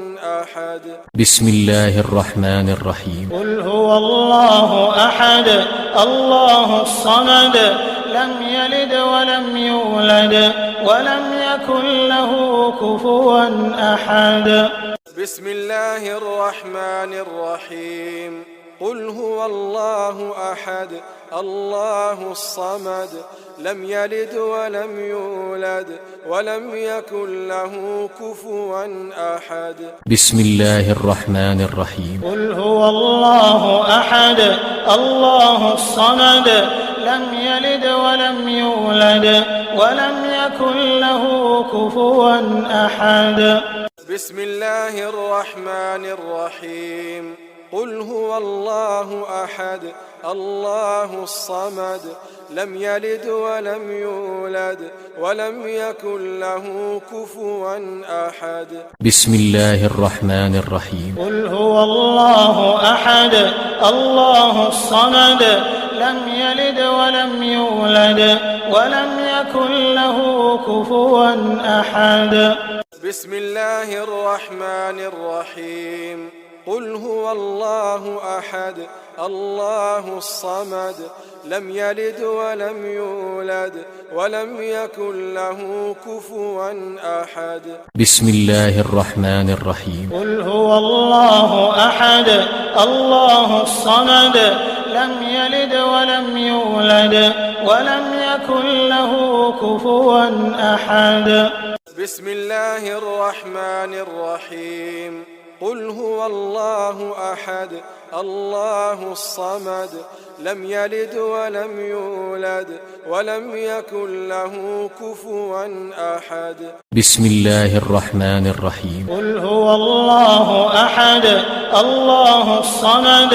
أحد بسم الله الرحمن الرحيم قل هو الله أحد الله الصمد لم يلد ولم يولد ولم يكن له كفوا أحد بسم الله الرحمن الرحيم قل هو الله أحد الله الصمد لم يلد ولم يولد ولم يكن له كفوا أحد بسم الله الرحمن الرحيم قل هو الله أحد الله الصمد لم يلد ولم يولد ولم يكن له كفوا أحد بسم الله الرحمن الرحيم قل هو الله أحد الله الصمد لم يلد ولم يولد ولم يكن له كفوا أحد بسم الله الرحمن الرحيم قل هو الله أحد الله الصمد لم يلد ولم يولد ولم يكن له كفوا أحد بسم الله الرحمن الرحيم قل هو الله أحد الله الصمد لم يلد ولم يولد ولم يكن له كفوا أحد بسم الله الرحمن الرحيم قل هو الله أحد الله الصمد لم يلد ولم يولد ولم يكن له كفوا أحد بسم الله الرحمن الرحيم قل هو الله أحد الله الصمد لم يلد ولم يولد ولم يكن له كفوا أحد بسم الله الرحمن الرحيم قل هو الله أحد الله الصمد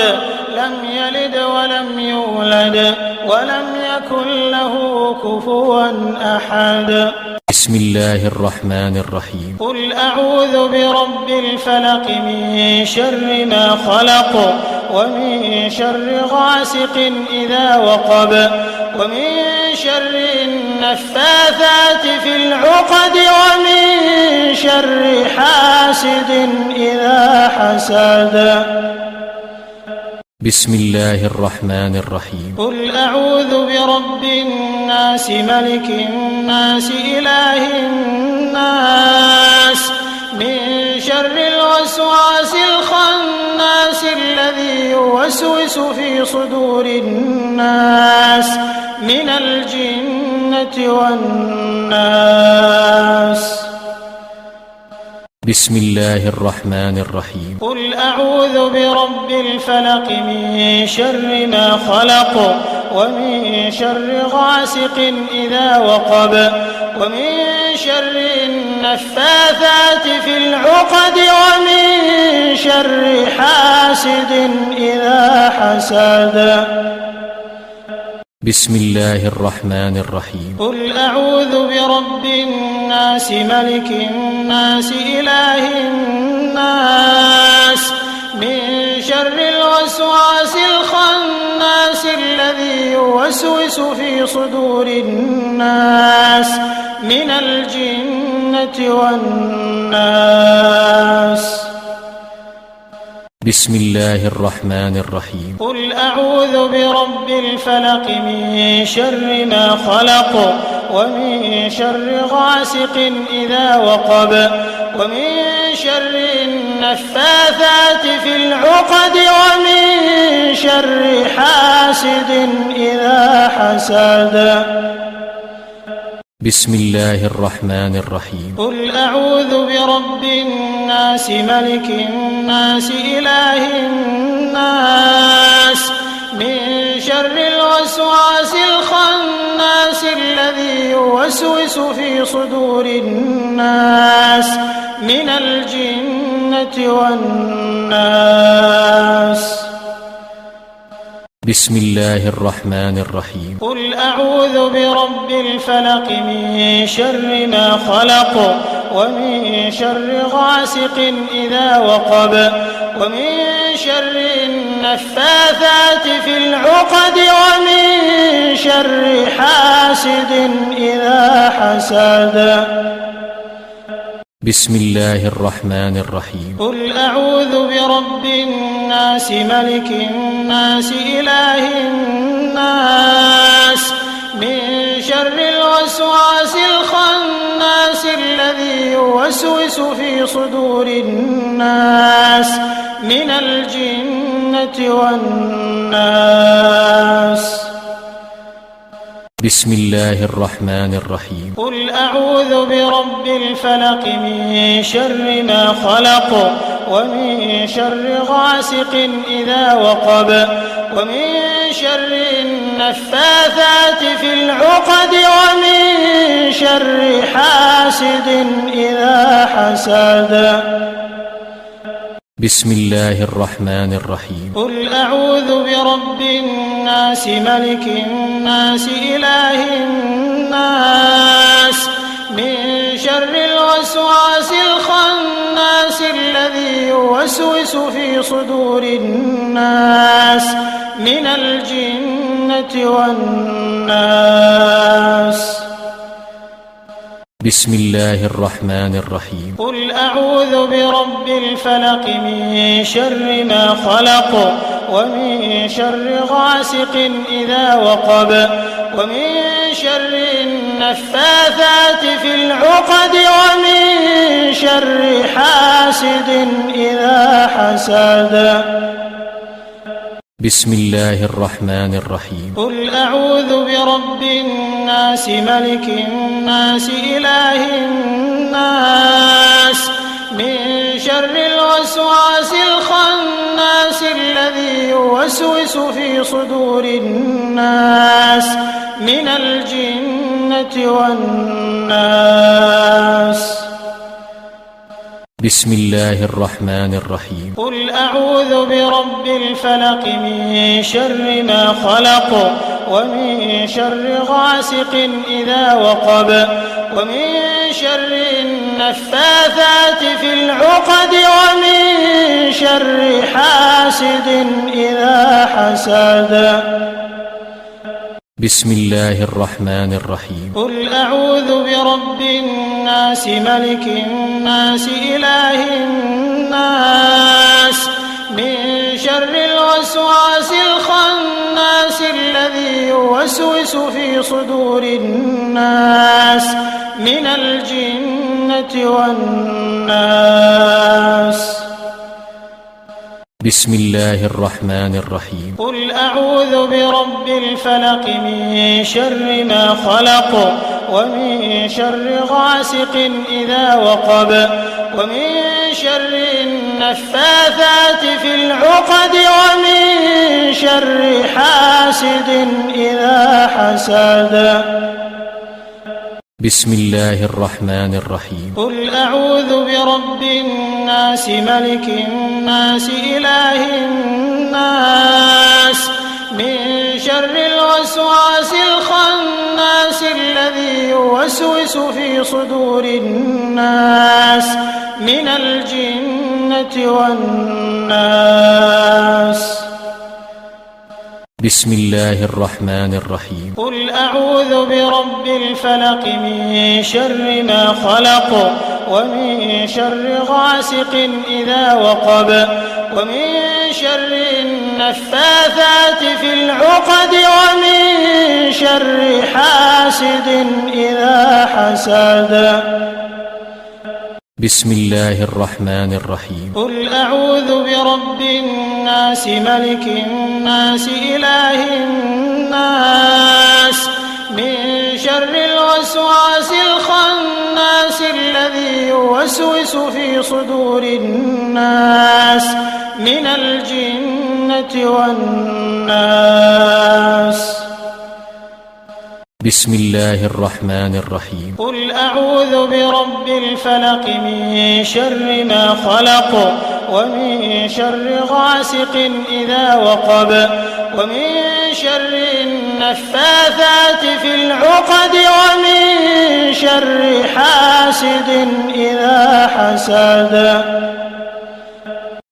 لم يلد ولم يولد ولم يكن له كفوا أحد بسم الله الرحمن الرحيم قل أعوذ برب الفلق من شر ما خلق ومن شر غاسق إذا وقب ومن شر النفاثات في العقد ومن شر حاسد إذا حسد بسم الله الرحمن الرحيم قل أعوذ برب الناس ملك الناس إله الناس من شر الوسواس الخناس الذي يوسوس في صدور الناس من الجنة والناس. بسم الله الرحمن الرحيم قل أعوذ برب الفلق من شر ما خلق ومن شر غاسق إذا وقب ومن شر النفاثات في العقد ومن شر حاسد إذا حسد. بسم الله الرحمن الرحيم قل أعوذ برب الناس ملك الناس إله الناس من شر الوسواس الخناس الذي يوسوس في صدور الناس من الجنة والناس. بسم الله الرحمن الرحيم قل أعوذ برب الفلق من شر ما خلق ومن شر غاسق إذا وقب ومن شر النفاثات في العقد ومن شر حاسد إذا حسد. بسم الله الرحمن الرحيم قل أعوذ برب الناس ملك الناس إله الناس من شر الوسواس الخناس الذي يوسوس في صدور الناس من الجنة والناس. بسم الله الرحمن الرحيم قل أعوذ برب الفلق من شر ما خلق ومن شر غاسق إذا وقب ومن شر النفاثات في العقد ومن شر حاسد إذا حسد. بسم الله الرحمن الرحيم قل أعوذ برب الناس ملك الناس إله الناس من شر الوسواس الخناس الذي يوسوس في صدور الناس من الجنة والناس. بسم الله الرحمن الرحيم قل أعوذ برب الفلق من شر ما خلق ومن شر غاسق إذا وقب ومن شر النفاثات في العقد ومن شر حاسد إذا حسد. بسم الله الرحمن الرحيم قل أعوذ برب الناس ملك الناس إله الناس من شر الوسواس الخناس الذي يوسوس في صدور الناس من الجنة والناس. بسم الله الرحمن الرحيم قل أعوذ برب الفلق من شر ما خلق ومن شر غاسق إذا وقب ومن شر النفاثات في العقد ومن شر حاسد إذا حسد. بسم الله الرحمن الرحيم قل أعوذ برب الناس ملك الناس إله الناس من شر الوسواس الخناس الذي يوسوس في صدور الناس من الجنة والناس. بسم الله الرحمن الرحيم قل أعوذ برب الفلق من شر ما خلق ومن شر غاسق إذا وقب ومن شر النفاثات في العقد ومن شر حاسد إذا حسد. بسم الله الرحمن الرحيم قل أعوذ برب الناس ملك الناس إله الناس من شر الوسواس الخناس الذي يوسوس في صدور الناس من الجنة والناس. بسم الله الرحمن الرحيم. قل أعوذ برب الفلق من شر ما خلق ومن شر غاسق إذا وقب ومن شر النفاثات في العقد ومن شر حاسد إذا حسد. بسم الله الرحمن الرحيم. قل أعوذ برب الناس ملك الناس إله الناس من شر الوسواس الخناس الذي يوسوس في صدور الناس من الجنة والناس. بسم الله الرحمن الرحيم. قل أعوذ برب الفلق من شر ما خلق ومن شر غاسق إذا وقب ومن شر النفاثات في العقد ومن شر حاسد إذا حسد. بسم الله الرحمن الرحيم. قل أعوذ برب الناس ملك الناس إله الناس من شر الوسواس الخناس الذي يوسوس في صدور الناس من الجنة والناس. بسم الله الرحمن الرحيم. قل أعوذ برب الفلق من شر ما خلق ومن شر غاسق إذا وقب ومن شر النفاثات في العقد ومن شر حاسد إذا حسد.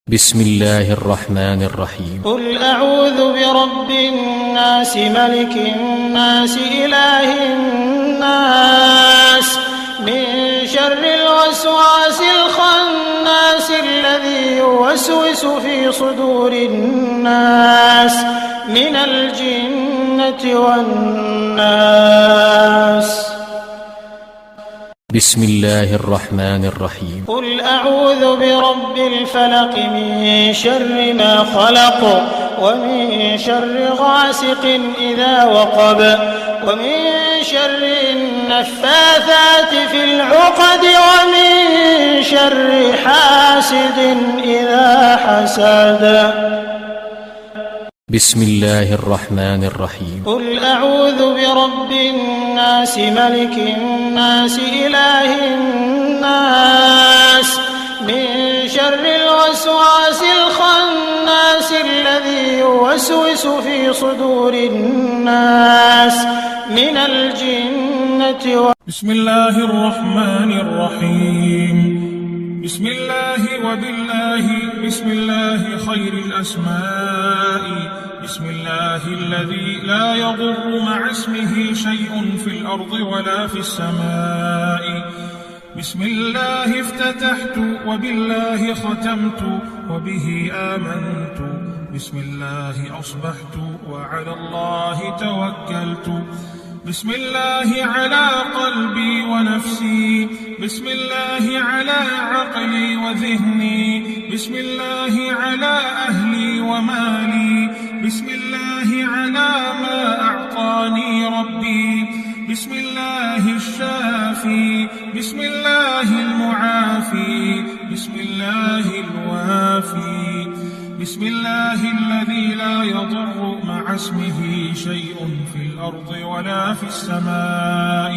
بسم الله الرحمن الرحيم. قل أعوذ برب الناس ملك الناس إله الناس من شر الوسواس الخناس الذي يوسوس في صدور الناس من الجنة والناس. بسم الله الرحمن الرحيم. قل أعوذ برب الفلق من شر ما خلق ومن شر غاسق إذا وقب ومن شر النفاثات في العقد ومن شر حاسد إذا حسد. بسم الله الرحمن الرحيم. قل أعوذ برب الناس ملك الناس إله الناس من شر الوسواس الخناس الذي يوسوس في صدور الناس من الجنة بسم الله الرحمن الرحيم. بسم الله وبالله بسم الله خير الأسماء. بسم الله الذي لا يضر مع اسمه شيء في الأرض ولا في السماء. بسم الله افتتحت وبالله ختمت وبه آمنت. بسم الله أصبحت وعلى الله توكلت. بسم الله على قلبي ونفسي. بسم الله على عقلي وذهني. بسم الله على أهلي ومالي. بسم الله على ما أعطاني ربي. بسم الله الشافي. بسم الله المعافي. بسم الله الوافي. بسم الله الذي لا يضر مع اسمه شيء في الأرض ولا في السماء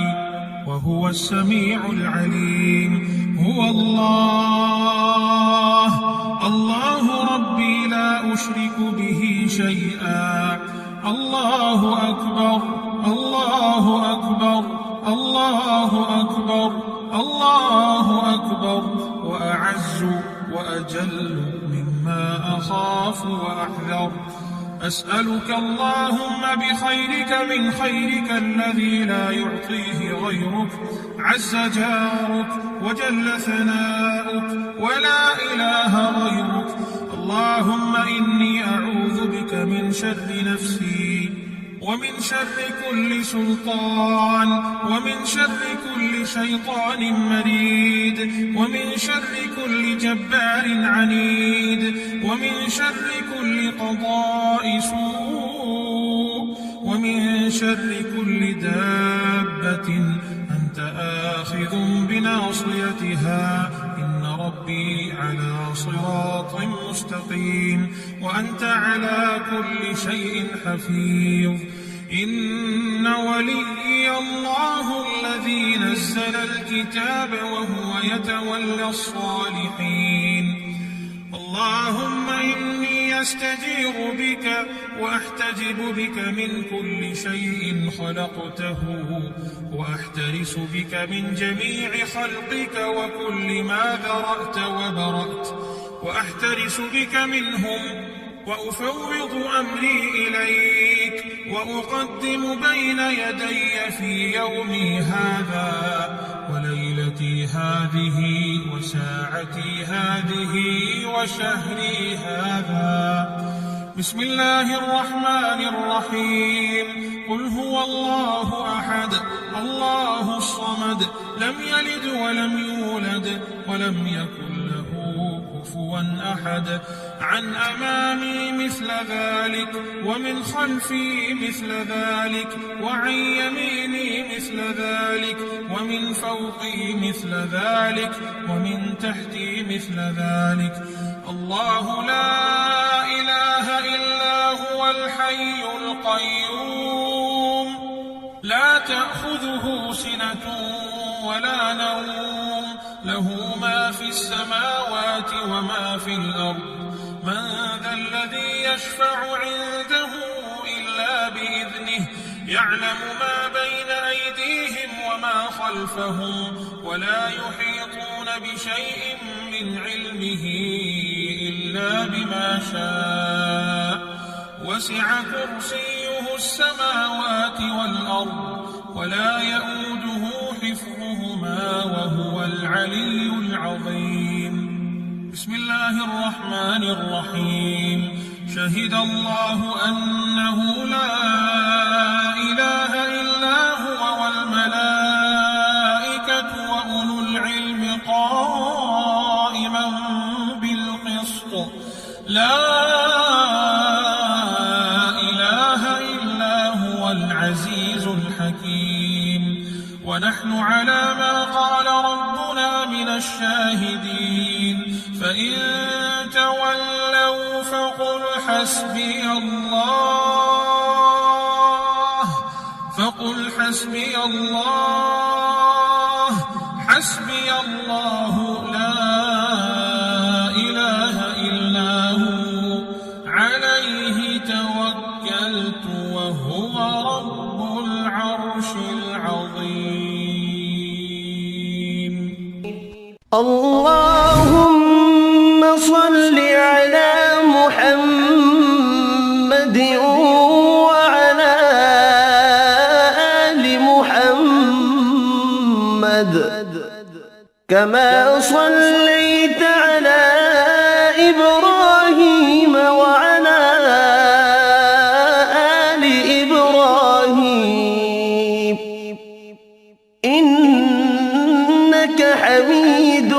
وهو السميع العليم. هو الله الله ربي لا أشرك به شيئا. الله أكبر الله أكبر الله أكبر الله أكبر وأعز وأجل مما أخاف وأحذر. أسألك اللهم بخيرك من خيرك الذي لا يعطيه غيرك عز جارك وجل ثناؤك ولا إله غيرك. اللهم إني أعوذ بك من شر نفسي ومن شر كل سلطان ومن شر كل شيطان مريد ومن شر كل جبار عنيد ومن شر كل قضاء سوء ومن شر كل دابة أنت آخذ بناصيتها إن ربي على صراط مستقيم وأنت على كل شيء حفيظ إن وليي الله الذي نزل الكتاب وهو يتولى الصالحين اللهم إني أستجير بك وأحتجب بك من كل شيء خلقته وأحترس بك من جميع خلقك وكل ما ذرأت وبرأت وأحترس بك منهم وأفوض أمري إليك وأقدم بين يدي في يومي هذا وليلتي هذه وساعتي هذه وشهري هذا بسم الله الرحمن الرحيم قل هو الله أحد الله الصمد لم يلد ولم يولد ولم يكن له كفوا أحد عن أمامي مثل ذلك ومن خلفي مثل ذلك وعن يميني مثل ذلك ومن فوقي مثل ذلك ومن تحتي مثل ذلك الله لا إله إلا هو الحي القيوم لا تأخذه سنة ولا نوم له ما في السماوات وما في الأرض من ذا الذي يشفع عنده إلا بإذنه يعلم ما بين أيديهم وما خلفهم ولا يحيطون بشيء من علمه إلا بما شاء وسع كرسيه السماوات والأرض ولا يؤوده حفظهما وهو العلي العظيم بسم الله الرحمن الرحيم شهد الله أنه لا إله إلا هو والملائكة وأولو العلم قائما بالقسط لا إله إلا هو العزيز الحكيم ونحن على ما قال ربنا من الشاهدين فإن تولوا فقل حسبي الله لا إله إلا هو عليه توكلت وهو رب العرش العظيم اللهم صل على محمد وعلى آل محمد كما صليت على إبراهيم وعلى آل إبراهيم إنك حميد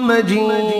مجيد